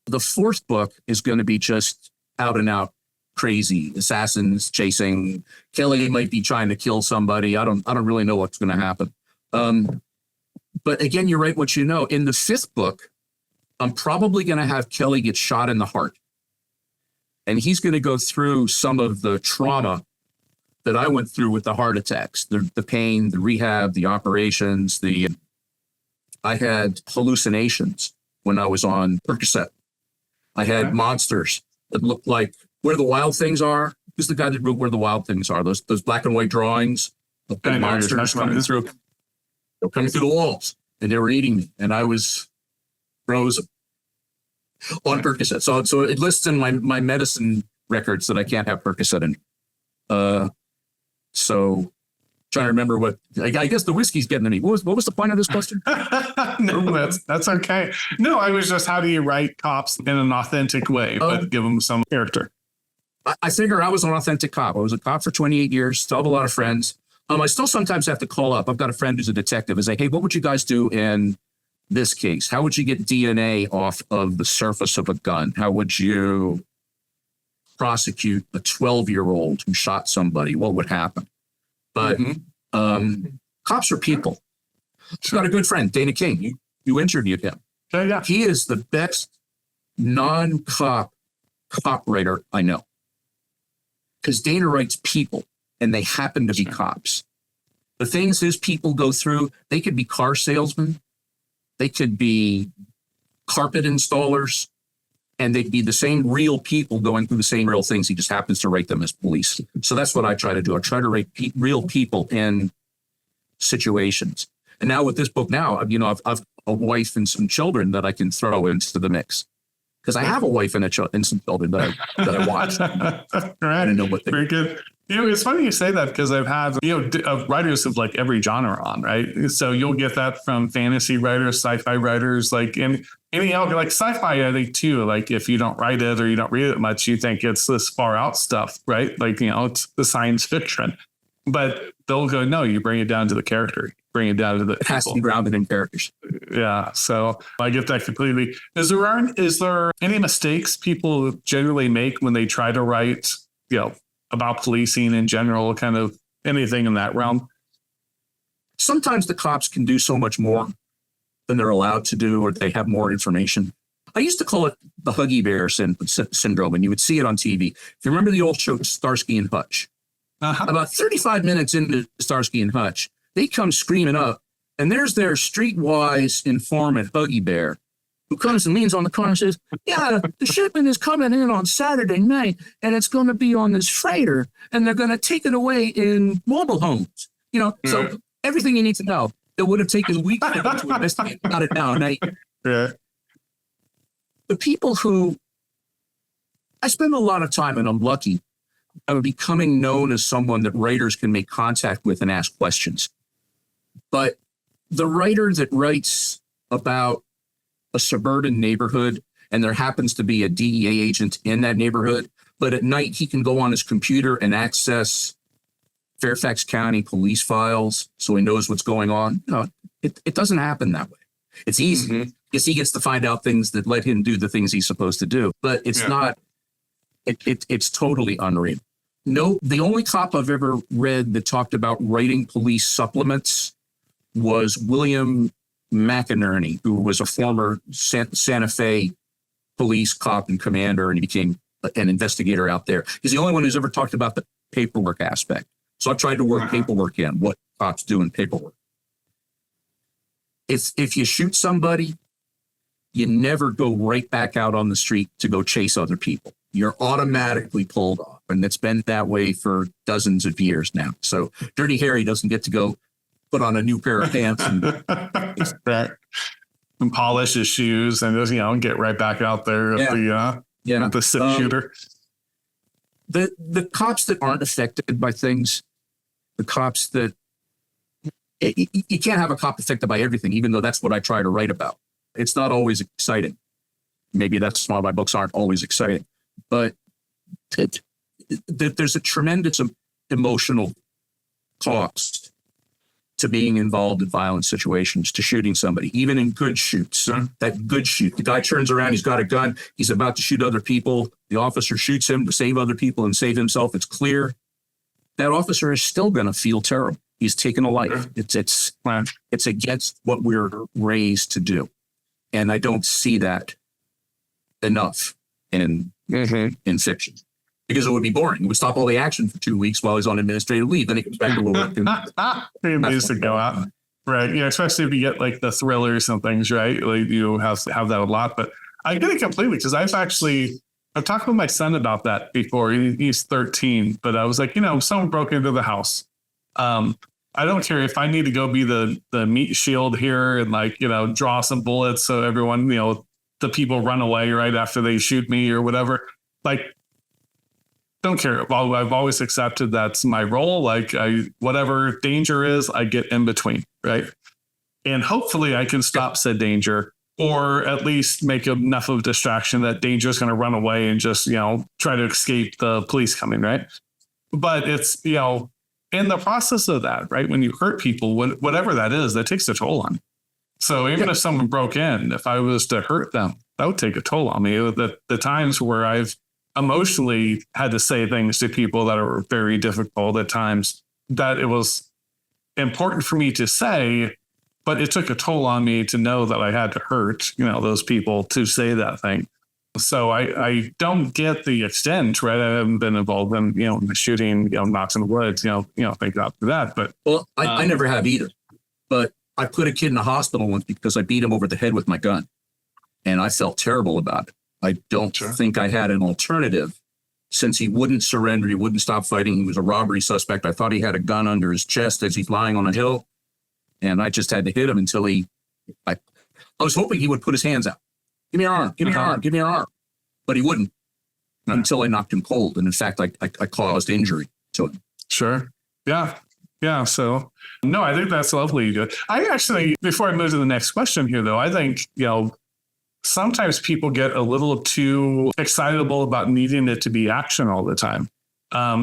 The fourth book is going to be just out and out crazy. Assassins chasing. Kelly might be trying to kill somebody. I don't really know what's going to happen. But again, you're right what you know. In the fifth book, I'm probably going to have Kelly get shot in the heart. And he's going to go through some of the trauma that I went through with the heart attacks, the pain, the rehab, the operations. I had hallucinations when I was on Percocet. I had monsters that looked like Where the Wild Things Are. Who's the guy that wrote Where the Wild Things Are? Those black and white drawings of big monsters coming through. They were coming through the walls, and they were eating me, and I was frozen on Percocet. So it lists in my medicine records that I can't have Percocet in. So trying to remember what I guess the whiskey's getting to me. What was the point of this question? No, that's okay. No, I was just, how do you write cops in an authentic way, but give them some character? I figure I was an authentic cop. I was a cop for 28 years. Still have a lot of friends. I still sometimes have to call up. I've got a friend who's a detective and say, hey, what would you guys do in this case? How would you get DNA off of the surface of a gun? How would you prosecute a 12-year-old who shot somebody? What would happen? But cops are people. I've got a good friend, Dana King. You interviewed him. Yeah. He is the best non-cop writer I know. Because Dana writes people, and they happen to be cops. The things his people go through, they could be car salesmen. They could be carpet installers. And they'd be the same real people going through the same real things. He just happens to write them as police. So that's what I try to do. I try to write real people in situations. And now with this book now, I've a wife and some children that I can throw into the mix. Because I have a wife and some children that I watch. Right. I don't know what they Very good. It's funny you say that because I've had, writers of like every genre on, right? So you'll get that from fantasy writers, sci-fi writers, like any other, like sci-fi, I think too, like if you don't write it or you don't read it much, you think it's this far out stuff, right? Like, it's the science fiction, but they'll go, no, you bring it down to the character, bring it down to the It has to be grounded in characters. Yeah. So I get that completely. Is there any mistakes people generally make when they try to write, about policing in general, kind of anything in that realm? Sometimes the cops can do so much more than they're allowed to do, or they have more information. I used to call it the Huggy Bear syndrome, and you would see it on TV. If you remember the old show Starsky and Hutch, about 35 minutes into Starsky and Hutch, they come screaming up, and there's their streetwise informant, Huggy Bear, who comes and leans on the car and says, yeah, the shipment is coming in on Saturday night, and it's going to be on this freighter, and they're going to take it away in mobile homes. So everything you need to know. It would have taken weeks to investigate. Got it now. The people who I spend a lot of time, and I'm lucky, I'm becoming known as someone that writers can make contact with and ask questions. But the writer that writes about a suburban neighborhood, and there happens to be a DEA agent in that neighborhood, but at night he can go on his computer and access Fairfax County police files so he knows what's going on. No, it doesn't happen that way. It's easy because he gets to find out things that let him do the things he's supposed to do, but it's not, it's totally unreal. No, the only cop I've ever read that talked about writing police supplements was William McInerney, who was a former Santa Fe police cop and commander, and he became an investigator out there. He's the only one who's ever talked about the paperwork aspect. So I tried to work paperwork in, what cops do in paperwork. If you shoot somebody, you never go right back out on the street to go chase other people. You're automatically pulled off. And it's been that way for dozens of years now. So Dirty Harry doesn't get to go put on a new pair of pants and polish his shoes and just, get right back out there at the six shooter. The cops that aren't affected by things, the cops that you can't have a cop affected by everything, even though that's what I try to write about. It's not always exciting. Maybe that's why my books aren't always exciting, but there's a tremendous emotional cost to being involved in violent situations, to shooting somebody, even in good shoots. That good shoot, the guy turns around, he's got a gun, he's about to shoot other people. The officer shoots him to save other people and save himself. It's clear that officer is still going to feel terrible. He's taken a life. It's against what we're raised to do, and I don't see that enough in fiction. Because it would be boring. It would stop all the action for 2 weeks while he's on administrative leave. Then he comes back to work. He needs to go out. Right. Yeah. Especially if you get like the thrillers and things, right? Like you have that a lot. But I get it completely because I've talked with my son about that before. He's 13. But I was like, someone broke into the house. I don't care if I need to go be the meat shield here and draw some bullets so everyone, the people run away right after they shoot me or whatever. Don't care. I've always accepted that's my role. Whatever danger is, I get in between, right? And hopefully I can stop said danger, or at least make enough of a distraction that danger is going to run away and just, try to escape the police coming, right? But it's, in the process of that, right? When you hurt people, whatever that is, that takes a toll on you. So even if someone broke in, if I was to hurt them, that would take a toll on me. The times where I've emotionally had to say things to people that are very difficult at times that it was important for me to say, but it took a toll on me to know that I had to hurt, those people to say that thing. So I don't get the extent, right? I haven't been involved in, shooting, knocks in the woods, thank God for that. But I never have either. But I put a kid in the hospital once because I beat him over the head with my gun, and I felt terrible about it. I don't think I had an alternative since he wouldn't surrender. He wouldn't stop fighting. He was a robbery suspect. I thought he had a gun under his chest as he's lying on a hill. And I just had to hit him until I was hoping he would put his hands out. Give me your arm, give me your arm, give me your arm. But he wouldn't until I knocked him cold. And in fact, I caused injury to him. Sure. Yeah. Yeah. So no, I think that's lovely. I actually, before I move to the next question here, though, I think, sometimes people get a little too excitable about needing it to be action all the time.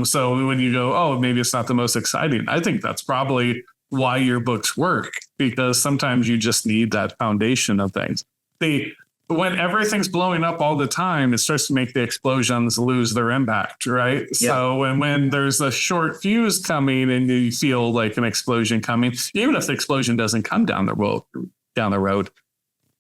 So when you go, maybe it's not the most exciting, I think that's probably why your books work, because sometimes you just need that foundation of things. When everything's blowing up all the time, it starts to make the explosions lose their impact, right? Yeah. So when there's a short fuse coming and you feel like an explosion coming, even if the explosion doesn't come down the road,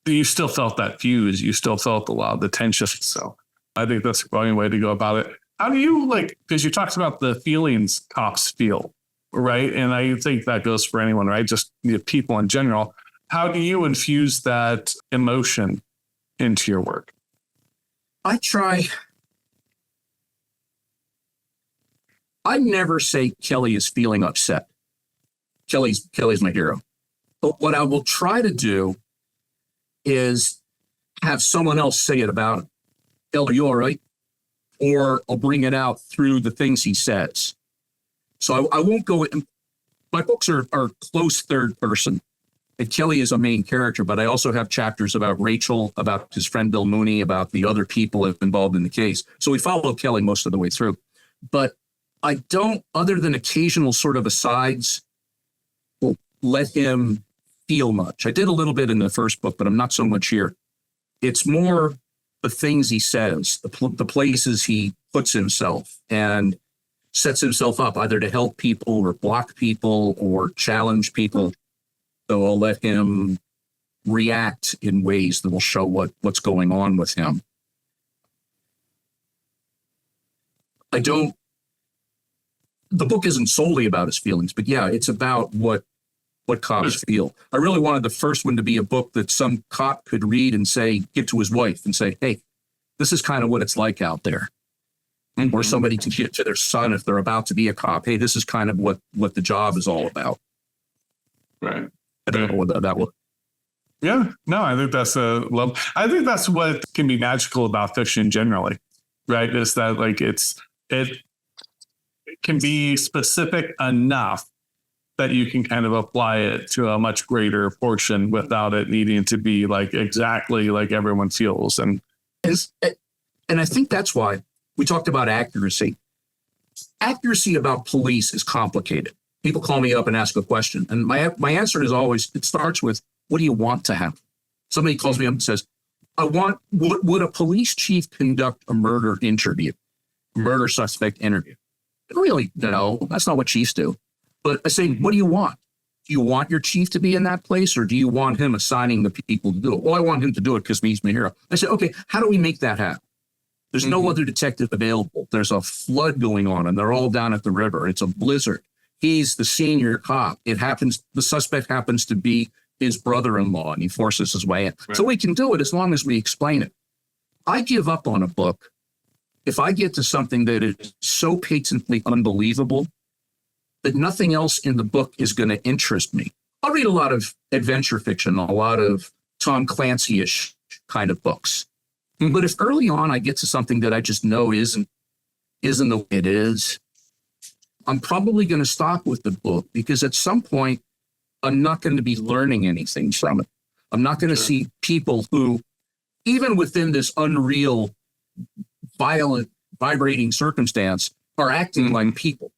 you still felt that fuse. You still felt a lot of the tension. So I think that's a brilliant way to go about it. How do you because you talked about the feelings cops feel, right? And I think that goes for anyone, right? Just people in general. How do you infuse that emotion into your work? I never say Kelly is feeling upset. Kelly's my hero. But what I will try to do is have someone else say it about him. Kelly, are you all right? or I'll bring it out through the things he says. So I won't go in. My books are close third person. And Kelly is a main character, but I also have chapters about Rachel, about his friend Bill Mooney, about the other people involved in the case. So we follow Kelly most of the way through. But I don't, other than occasional sort of asides, let him feel much. I did a little bit in the first book, but I'm not so much here. It's more the things he says, the places he puts himself and sets himself up either to help people or block people or challenge people. So I'll let him react in ways that will show what's going on with him. The book isn't solely about his feelings, but yeah, it's about what cops feel. I really wanted the first one to be a book that some cop could read and say, give to his wife and say, hey, this is kind of what it's like out there. Mm-hmm. Or somebody to give to their son if they're about to be a cop. Hey, this is kind of what the job is all about. Right. I don't know what that was. Yeah, no, I think that's I think that's what can be magical about fiction generally, right? Is that like it can be specific enough that you can kind of apply it to a much greater portion without it needing to be like exactly like everyone feels. And I think that's why we talked about accuracy. Accuracy about police is complicated. People call me up and ask a question. And my answer is always, it starts with, what do you want to have? Somebody calls me up and says, would a police chief conduct a murder suspect interview? Really, no, that's not what chiefs do. But I say, what do you want? Do you want your chief to be in that place, or do you want him assigning the people to do it? Well, I want him to do it because he's my hero. I said, okay, how do we make that happen? There's no other detective available. There's a flood going on, and they're all down at the river. It's a blizzard. He's the senior cop. The suspect happens to be his brother-in-law, and he forces his way in. Right. So we can do it as long as we explain it. I give up on a book if I get to something that is so patently unbelievable that nothing else in the book is going to interest me. I'll read a lot of adventure fiction, a lot of Tom Clancy-ish kind of books. But if early on I get to something that I just know isn't the way it is, I'm probably going to stop with the book, because at some point I'm not going to be learning anything from it. I'm not going to see people who, even within this unreal, violent, vibrating circumstance, are acting like people.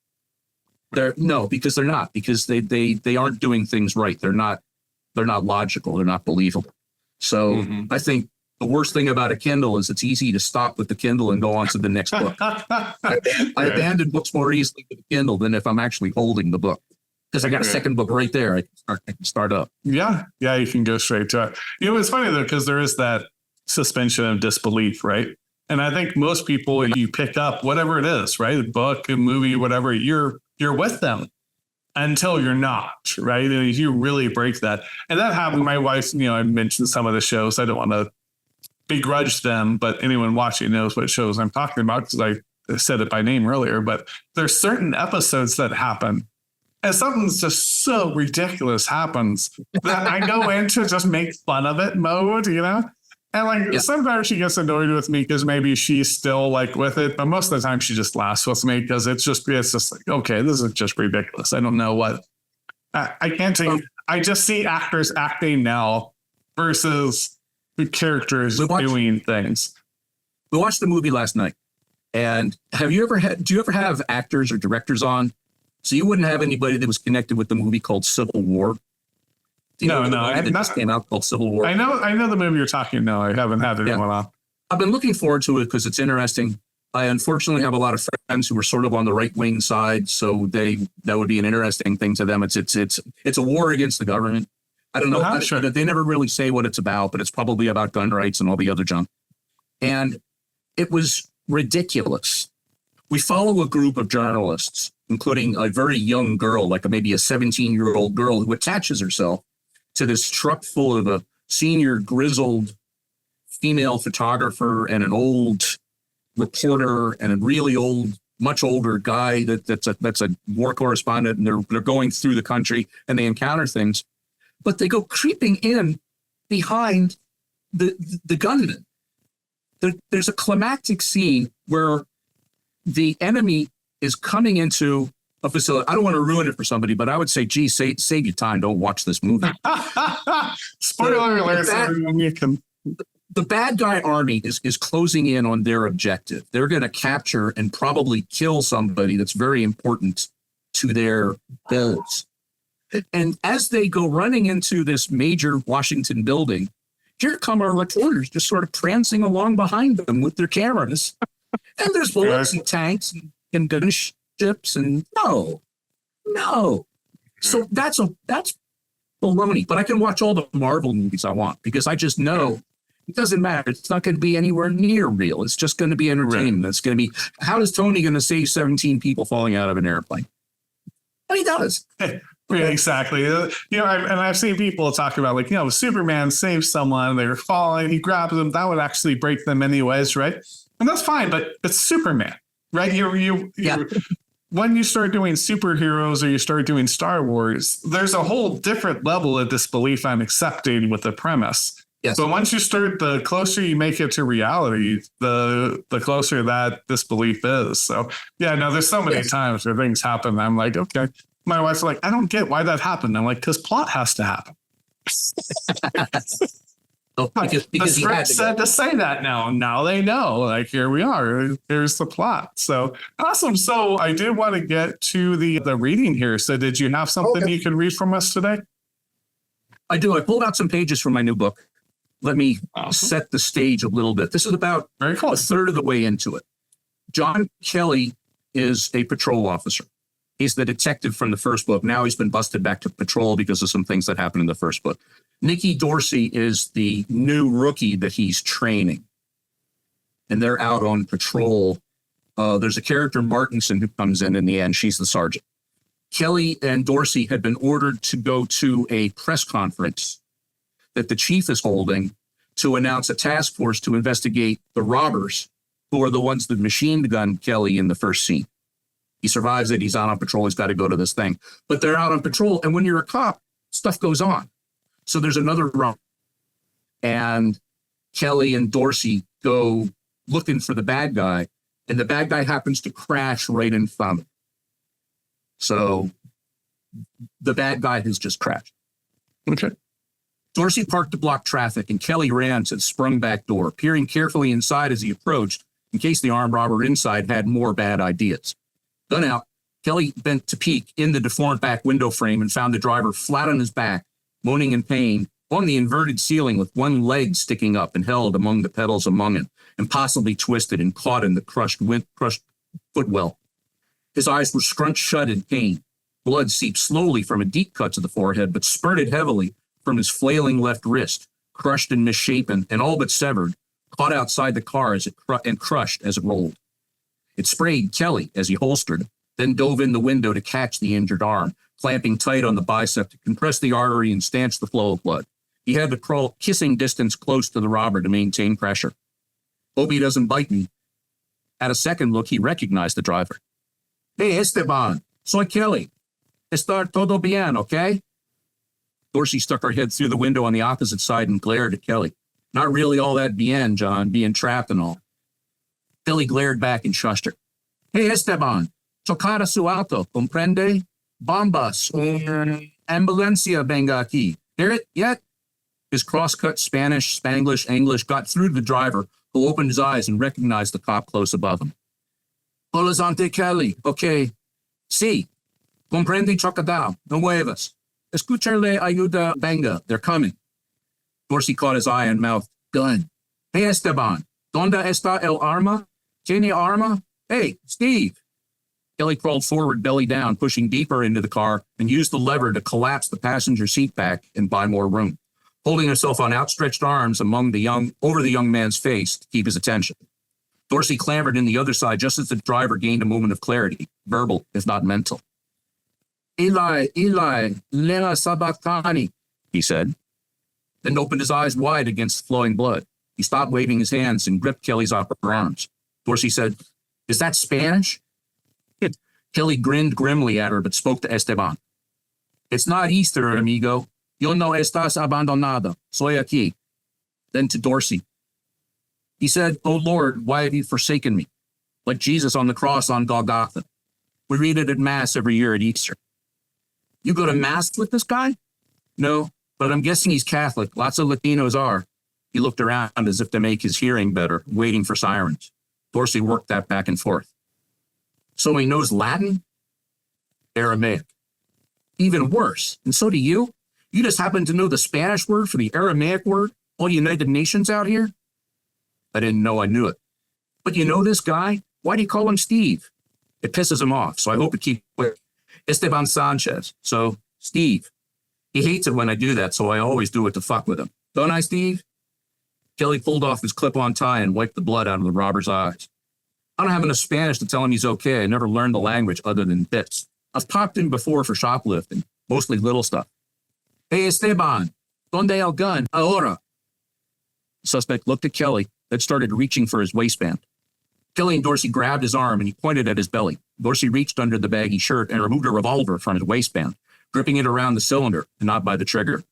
Because they're not, because they aren't doing things right. They're not logical. They're not believable. So I think the worst thing about a Kindle is it's easy to stop with the Kindle and go on to the next book. I abandon books more easily with the Kindle than if I'm actually holding the book, because I got a second book right there. I can start up. Yeah, you can go straight to it. It's funny though, because there is that suspension of disbelief, right? And I think most people, you pick up whatever it is, right? A book, a movie, whatever, you're with them until you're not, right? And you really break that. And that happened. My wife, I mentioned some of the shows. I don't want to begrudge them, but anyone watching knows what shows I'm talking about, because I said it by name earlier. But there's certain episodes that happen, and something's just so ridiculous happens that I go into just make fun of it mode, And sometimes she gets annoyed with me because maybe she's still like with it, but most of the time she just laughs with me because it's just like, okay, this is just ridiculous. I don't know what I can't take. I just see actors acting now versus the characters doing things. We watched the movie last night, and do you ever have actors or directors on? So you wouldn't have anybody that was connected with the movie called Civil War? No, came out called Civil War. I know the movie you're talking. No, I haven't had anyone on. I've been looking forward to it because it's interesting. I unfortunately have a lot of friends who are sort of on the right wing side, so that would be an interesting thing to them. It's a war against the government. I don't know. Sure. They never really say what it's about, but it's probably about gun rights and all the other junk. And it was ridiculous. We follow a group of journalists, including a very young girl, like maybe a 17-year-old girl, who attaches herself to this truck full of a senior grizzled female photographer and an old reporter and a really old, much older guy that's a war correspondent, and they're going through the country and they encounter things, but they go creeping in behind the gunman. There's a climactic scene where the enemy is coming into a facility. I don't want to ruin it for somebody, but I would say, gee, save your time. Don't watch this movie. Spoiler alert. The bad guy army is closing in on their objective. They're going to capture and probably kill somebody that's very important to their goals. And as they go running into this major Washington building, here come our reporters just sort of prancing along behind them with their cameras. And there's bullets and tanks and gunships and no. So that's baloney. But I can watch all the Marvel movies I want because I just know it doesn't matter. It's not going to be anywhere near real. It's just going to be entertainment. It's going to be, how is Tony going to save 17 people falling out of an airplane? And he does. Yeah, exactly. I've seen people talk about Superman saves someone, they're falling, he grabs them, that would actually break them anyways, right? And that's fine, but it's Superman, right? When you start doing superheroes or you start doing Star Wars, there's a whole different level of disbelief I'm accepting with the premise. Yes. But once you start, the closer you make it to reality, the closer that disbelief is. So there's so many times where things happen. I'm like, okay. My wife's like, I don't get why that happened. I'm like, because plot has to happen. Because the script said to say that now. Now they know. Like, here we are. Here's the plot. So awesome. So I did want to get to the reading here. So did you have something you could read from us today? I do. I pulled out some pages from my new book. Let me set the stage a little bit. This is about a third of the way into it. John Kelly is a patrol officer. He's the detective from the first book. Now he's been busted back to patrol because of some things that happened in the first book. Nikki Dorsey is the new rookie that he's training. And they're out on patrol. There's a character, Martinson, who comes in the end. She's the sergeant. Kelly and Dorsey had been ordered to go to a press conference that the chief is holding to announce a task force to investigate the robbers who are the ones that machined gun Kelly in the first scene. He survives it. He's out on patrol. He's got to go to this thing. But they're out on patrol. And when you're a cop, stuff goes on. So there's another round. And Kelly and Dorsey go looking for the bad guy. And the bad guy happens to crash right in front of them. So the bad guy has just crashed. Okay. Dorsey parked to block traffic, and Kelly ran to the sprung back door, peering carefully inside as he approached, in case the armed robber inside had more bad ideas. Gun out, Kelly bent to peek in the deformed back window frame and found the driver flat on his back, moaning in pain, on the inverted ceiling with one leg sticking up and held among the pedals among it, and possibly twisted and caught in the crushed footwell. His eyes were scrunched shut in pain. Blood seeped slowly from a deep cut to the forehead, but spurted heavily from his flailing left wrist, crushed and misshapen and all but severed, caught outside the car as it and crushed as it rolled. It sprayed Kelly as he holstered, then dove in the window to catch the injured arm, clamping tight on the bicep to compress the artery and stanch the flow of blood. He had to crawl kissing distance close to the robber to maintain pressure. Hope he doesn't bite me. At a second look, he recognized the driver. Hey, Esteban, soy Kelly. Está todo bien, okay? Dorsey stuck her head through the window on the opposite side and glared at Kelly. Not really all that bien, John, being trapped and all. Kelly glared back and shushed her. Hey, Esteban, chocada su auto, comprende? Bombas, ambulancia venga aquí. Hear it yet? His cross-cut Spanish, Spanglish, English got through to the driver, who opened his eyes and recognized the cop close above him. Horizonte Kelly, okay. Sí, comprende chocada, no muevas. Escucharle ayuda venga, they're coming. Dorsey caught his eye and mouthed, gun. Hey, Esteban, ¿dónde está el arma? ¿Tiene arma? Hey, Steve. Kelly crawled forward, belly down, pushing deeper into the car, and used the lever to collapse the passenger seat back and buy more room, holding herself on outstretched arms over the young man's face to keep his attention. Dorsey clambered in the other side just as the driver gained a moment of clarity, verbal, if not mental. Eli, lena sabachthani, he said, then opened his eyes wide against the flowing blood. He stopped waving his hands and gripped Kelly's upper arms. Dorsey said, is that Spanish? Kelly grinned grimly at her, but spoke to Esteban. It's not Easter, amigo. Yo no estás abandonado. Soy aquí. Then to Dorsey. He said, oh Lord, why have you forsaken me? like Jesus on the cross on Golgotha. We read it at Mass every year at Easter. You go to Mass with this guy? No, but I'm guessing he's Catholic. Lots of Latinos are. He looked around as if to make his hearing better, waiting for sirens. Dorsey worked that back and forth. So he knows Latin? Aramaic. Even worse. And so do you? You just happen to know the Spanish word for the Aramaic word? All United Nations out here? I didn't know I knew it. But you know this guy? Why do you call him Steve? It pisses him off, so I hope it keeps quick. Esteban Sanchez. So, Steve. He hates it when I do that, so I always do it to fuck with him. Don't I, Steve? Kelly pulled off his clip-on tie and wiped the blood out of the robber's eyes. I don't have enough Spanish to tell him he's okay. I never learned the language other than bits. I've popped in before for shoplifting, mostly little stuff. Hey, Esteban, ¿dónde el gun? Ahora. The suspect looked at Kelly, then started reaching for his waistband. Kelly and Dorsey grabbed his arm and he pointed at his belly. Dorsey reached under the baggy shirt and removed a revolver from his waistband, gripping it around the cylinder and not by the trigger.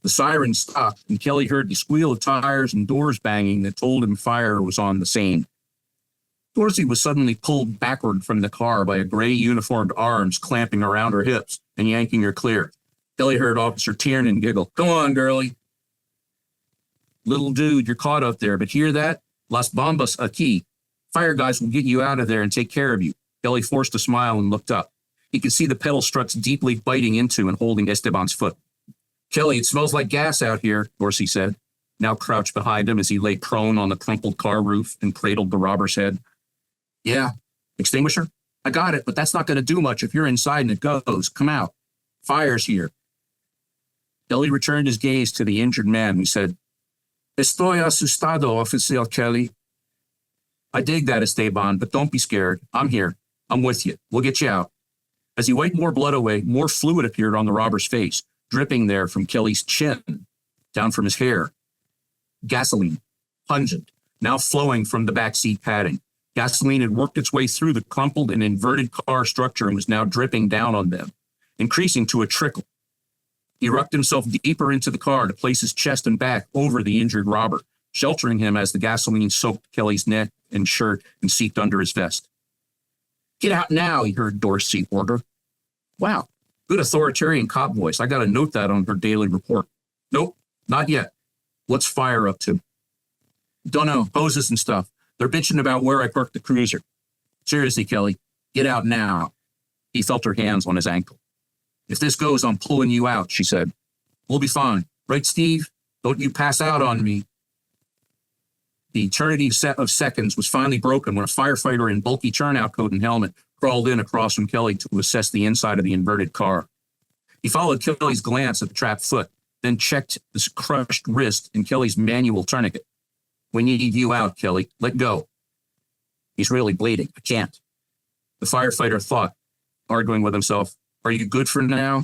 The siren stopped and Kelly heard the squeal of tires and doors banging that told him fire was on the scene. Dorsey was suddenly pulled backward from the car by a gray uniformed arms clamping around her hips and yanking her clear. Kelly heard Officer Tiernan giggle. Come on, girlie. Little dude, you're caught up there, but hear that? Las bombas aquí. Fire guys will get you out of there and take care of you. Kelly forced a smile and looked up. He could see the pedal struts deeply biting into and holding Esteban's foot. Kelly, it smells like gas out here, Dorsey said, now crouched behind him as he lay prone on the crumpled car roof and cradled the robber's head. Yeah. Extinguisher? I got it, but that's not going to do much if you're inside and it goes. Come out. Fire's here. Kelly returned his gaze to the injured man who said, Estoy asustado, Oficial Kelly. I dig that, Esteban, but don't be scared. I'm here. I'm with you. We'll get you out. As he wiped more blood away, more fluid appeared on the robber's face, dripping there from Kelly's chin, down from his hair. Gasoline, pungent, now flowing from the backseat padding. Gasoline had worked its way through the crumpled and inverted car structure and was now dripping down on them, increasing to a trickle. He rucked himself deeper into the car to place his chest and back over the injured robber, sheltering him as the gasoline soaked Kelly's neck and shirt and seeped under his vest. Get out now, he heard Dorsey order. Wow, good authoritarian cop voice. I got to note that on her daily report. Nope, not yet. What's Fire up to? Don't know, hoses and stuff. They're bitching about where I parked the cruiser. Seriously, Kelly, get out now. He felt her hands on his ankle. If this goes, I'm pulling you out, she said. We'll be fine. Right, Steve? Don't you pass out on me. The eternity of seconds was finally broken when a firefighter in bulky turnout coat and helmet crawled in across from Kelly to assess the inside of the inverted car. He followed Kelly's glance at the trapped foot, then checked the crushed wrist in Kelly's manual tourniquet. We need you out, Kelly. Let go. He's really bleeding. I can't. The firefighter thought, arguing with himself, are you good for now?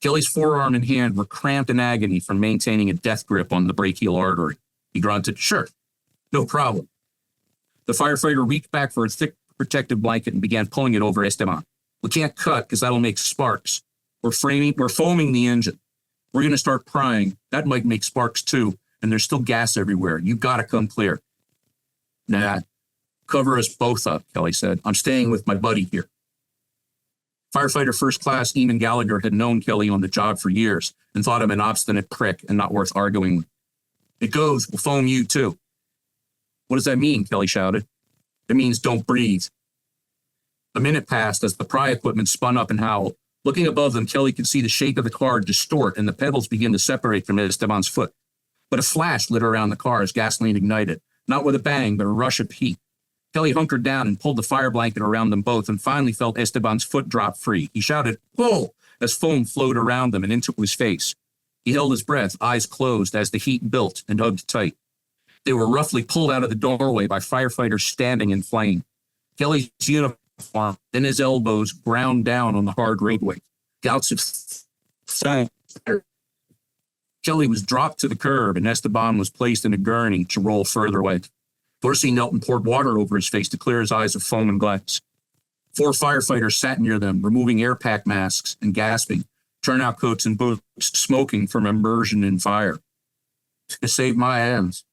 Kelly's forearm and hand were cramped in agony from maintaining a death grip on the brachial artery. He grunted, sure, no problem. The firefighter reached back for a thick protective blanket and began pulling it over Esteban. We can't cut because that'll make sparks. We're foaming the engine. We're going to start prying. That might make sparks too, and there's still gas everywhere. You got to come clear. Nah, cover us both up, Kelly said. I'm staying with my buddy here. Firefighter First Class Eamon Gallagher had known Kelly on the job for years and thought him an obstinate prick and not worth arguing with. It goes, we'll foam you too. What does that mean? Kelly shouted. It means don't breathe. A minute passed as the pry equipment spun up and howled. Looking above them, Kelly could see the shape of the car distort and the pedals begin to separate from Esteban's foot. But a flash lit around the car as gasoline ignited, not with a bang, but a rush of heat. Kelly hunkered down and pulled the fire blanket around them both and finally felt Esteban's foot drop free. He shouted, pull, as foam flowed around them and into his face. He held his breath, eyes closed, as the heat built and hugged tight. They were roughly pulled out of the doorway by firefighters standing in flame. Kelly's uniform, then his elbows, ground down on the hard roadway. Gouts of fire. Kelly was dropped to the curb and Esteban was placed in a gurney to roll further away. Dorsey knelt and poured water over his face to clear his eyes of foam and glass. 4 firefighters sat near them, removing air pack masks and gasping, turnout coats and boots smoking from immersion in fire. To save my ass.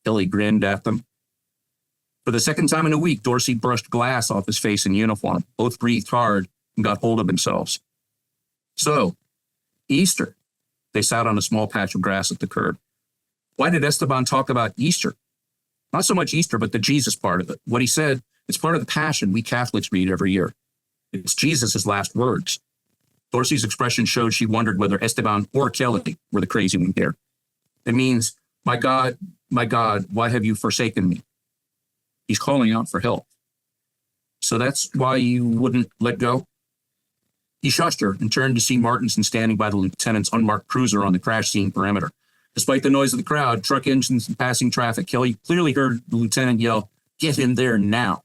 Kelly grinned at them. For the second time in a week, Dorsey brushed glass off his face in uniform. Both breathed hard and got hold of themselves. So, Easter. They sat on a small patch of grass at the curb. Why did Esteban talk about Easter? Not so much Easter, but the Jesus part of it. What he said, it's part of the Passion we Catholics read every year. It's Jesus' last words. Dorsey's expression showed she wondered whether Esteban or Kelly were the crazy one here. It means, my God, why have you forsaken me? He's calling out for help. So that's why you wouldn't let go? He shushed her and turned to see Martinson standing by the lieutenant's unmarked cruiser on the crash scene perimeter. Despite the noise of the crowd, truck engines, and passing traffic, Kelly clearly heard the lieutenant yell, "Get in there now,"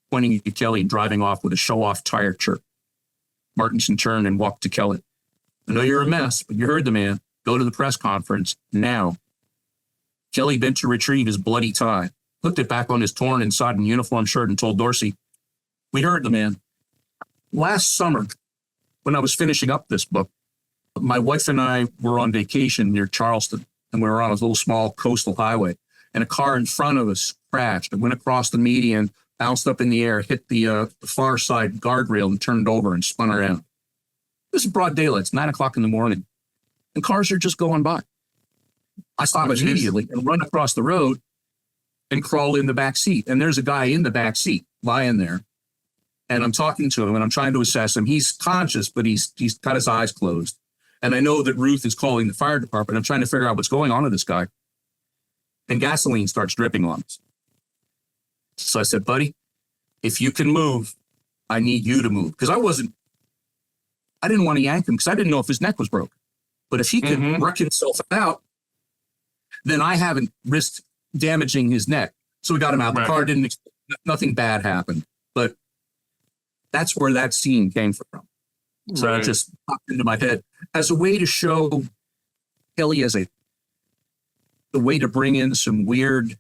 pointing at Kelly driving off with a show-off tire chirp. Martinson turned and walked to Kelly. "I know you're a mess, but you heard the man. Go to the press conference now." Kelly bent to retrieve his bloody tie, hooked it back on his torn and sodden uniform shirt, and told Dorsey, "We heard the man. Last summer, when I was finishing up this book, my wife and I were on vacation near Charleston, and we were on a little small coastal highway, and a car in front of us crashed. It went across the median, bounced up in the air, hit the far side guardrail, and turned over and spun around. This is broad daylight. It's 9 o'clock in the morning, and cars are just going by. I stop immediately and run across the road and crawl in the back seat, and there's a guy in the back seat lying there. And I'm talking to him, and I'm trying to assess him. He's conscious, but he's got his eyes closed. And I know that Ruth is calling the fire department. I'm trying to figure out what's going on with this guy. And gasoline starts dripping on us. So I said, "Buddy, if you can move, I need you to move." Because I didn't want to yank him because I didn't know if his neck was broken. But if he could work himself out, then I haven't risked damaging his neck. So we got him out. The car nothing bad happened. But that's where that scene came from. So it just popped into my head as a way to show Kelly as a way to bring in some weird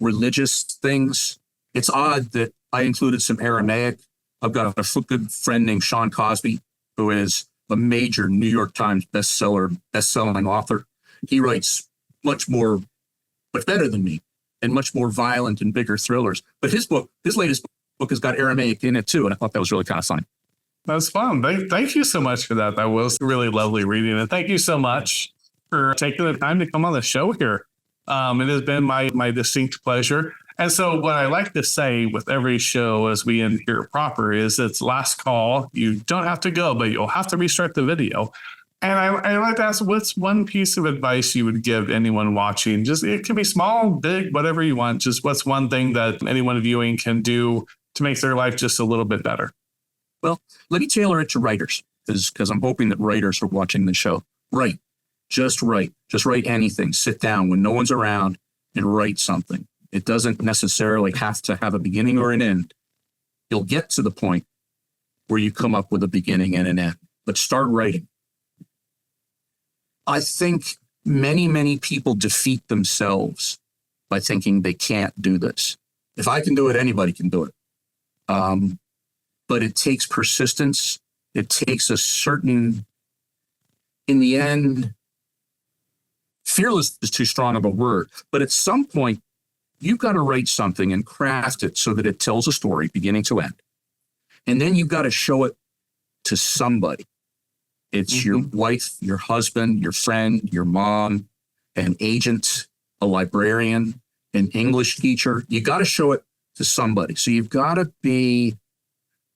religious things. It's odd that I included some Aramaic. I've got a good friend named Sean Cosby, who is a major New York Times best-selling author. He writes much better than me, and much more violent and bigger thrillers. But his latest book has got Aramaic in it too, and I thought that was really kind of fun. That's fun. Thank you so much for that. That was really lovely reading. And thank you so much for taking the time to come on the show here. It has been my distinct pleasure. And so what I like to say with every show as we end here proper is it's last call. You don't have to go, but you'll have to restart the video. And I like to ask, what's one piece of advice you would give anyone watching? Just, it can be small, big, whatever you want. Just what's one thing that anyone viewing can do to make their life just a little bit better? Well, let me tailor it to writers, because I'm hoping that writers are watching the show. Write. Just write. Just write anything. Sit down when no one's around and write something. It doesn't necessarily have to have a beginning or an end. You'll get to the point where you come up with a beginning and an end. But start writing. I think many, many people defeat themselves by thinking they can't do this. If I can do it, anybody can do it. But it takes persistence. It takes a certain, in the end, fearless is too strong of a word. But at some point, you've got to write something and craft it so that it tells a story beginning to end. And then you've got to show it to somebody. It's your wife, your husband, your friend, your mom, an agent, a librarian, an English teacher. You got to show it to somebody. So you've got to be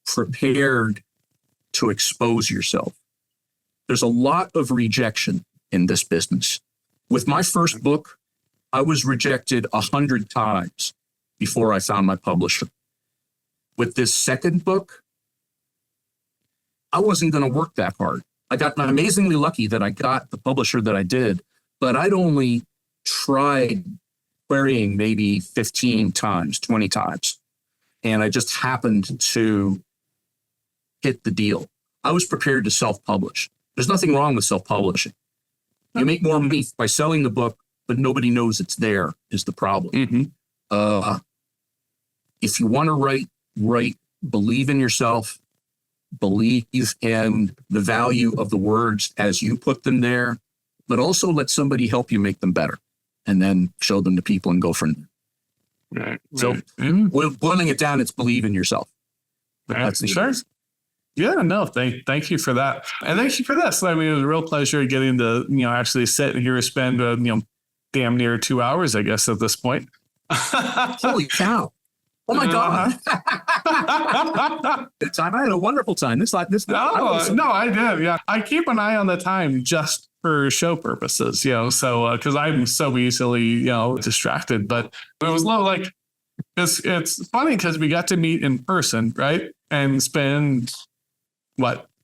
prepared to expose yourself. There's a lot of rejection in this business. With my first book, I was rejected 100 times before I found my publisher. With this second book, I wasn't going to work that hard. I got amazingly lucky that I got the publisher that I did, but I'd only tried querying maybe 15 times, 20 times. And I just happened to hit the deal. I was prepared to self-publish. There's nothing wrong with self-publishing. You make more money by selling the book, but nobody knows it's there is the problem. If you want to write, believe in yourself, believe in the value of the words as you put them there, but also let somebody help you make them better and then show them to people and go from there. Right. So we're boiling it down. It's believe in yourself. That's the sure. Yeah, no, thank you for that. And thank you for this. I mean, it was a real pleasure getting to, actually sit here and spend, damn near 2 hours, I guess, at this point. Holy cow. Oh my God. Good time. I had a wonderful time. No, I did. Yeah. I keep an eye on the time just for show purposes, so, cause I'm so easily, distracted, but it was like, it's funny because we got to meet in person, right? And spend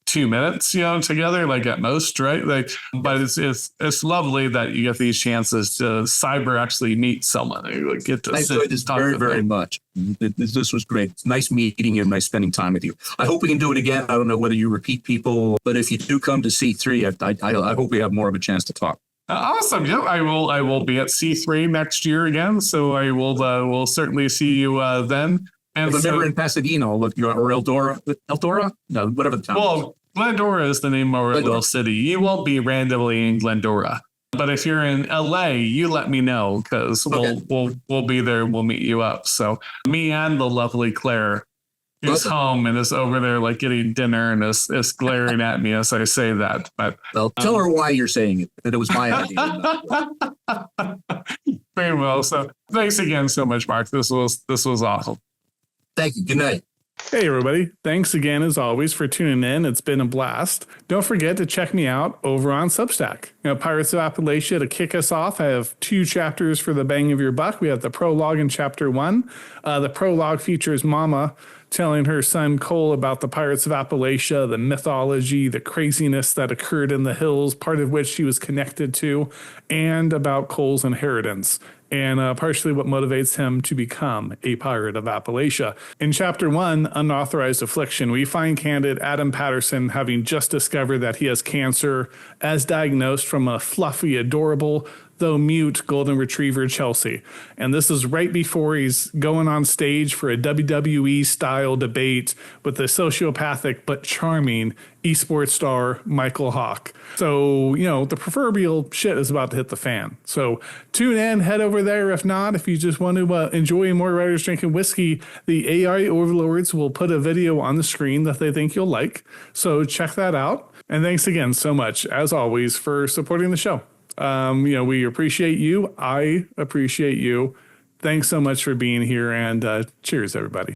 2 minutes, together, like at most, right? Like, but it's lovely that you get these chances to cyber actually meet someone. You get to I enjoyed this very, very much. This was great. It's nice meeting you and nice spending time with you. I hope we can do it again. I don't know whether you repeat people, but if you do come to C3, I hope we have more of a chance to talk. Awesome. Yeah, I will be at C3 next year again. So I will certainly see you then. And remember in Pasadena, or Eldora? No, whatever the town. Well, Glendora is the name of our little city. You won't be randomly in Glendora. But if you're in LA, you let me know because we'll be there. We'll meet you up. So me and the lovely Claire is home and is over there like getting dinner and is glaring at me as I say that. But tell her why you're saying it. That it was my idea. Very well. So thanks again so much, Mark. This was awesome. Thank you. Good night. Hey, everybody. Thanks again, as always, for tuning in. It's been a blast. Don't forget to check me out over on Substack. Pirates of Appalachia, to kick us off, I have 2 chapters for the bang of your buck. We have the prologue in chapter 1. The prologue features Mama telling her son Cole about the Pirates of Appalachia, the mythology, the craziness that occurred in the hills, part of which she was connected to, and about Cole's inheritance, and partially what motivates him to become a pirate of Appalachia. In Chapter 1, Unauthorized Affliction, we find candid Adam Patterson having just discovered that he has cancer, as diagnosed from a fluffy, adorable, though mute golden retriever Chelsea. And this is right before he's going on stage for a WWE style debate with the sociopathic but charming esports star Michael Hawk. So, the proverbial shit is about to hit the fan. So tune in, head over there. If not, if you just want to enjoy more writers drinking whiskey, the AI overlords will put a video on the screen that they think you'll like. So check that out. And thanks again so much, as always, for supporting the show. We appreciate you. I appreciate you. Thanks so much for being here, and cheers, everybody.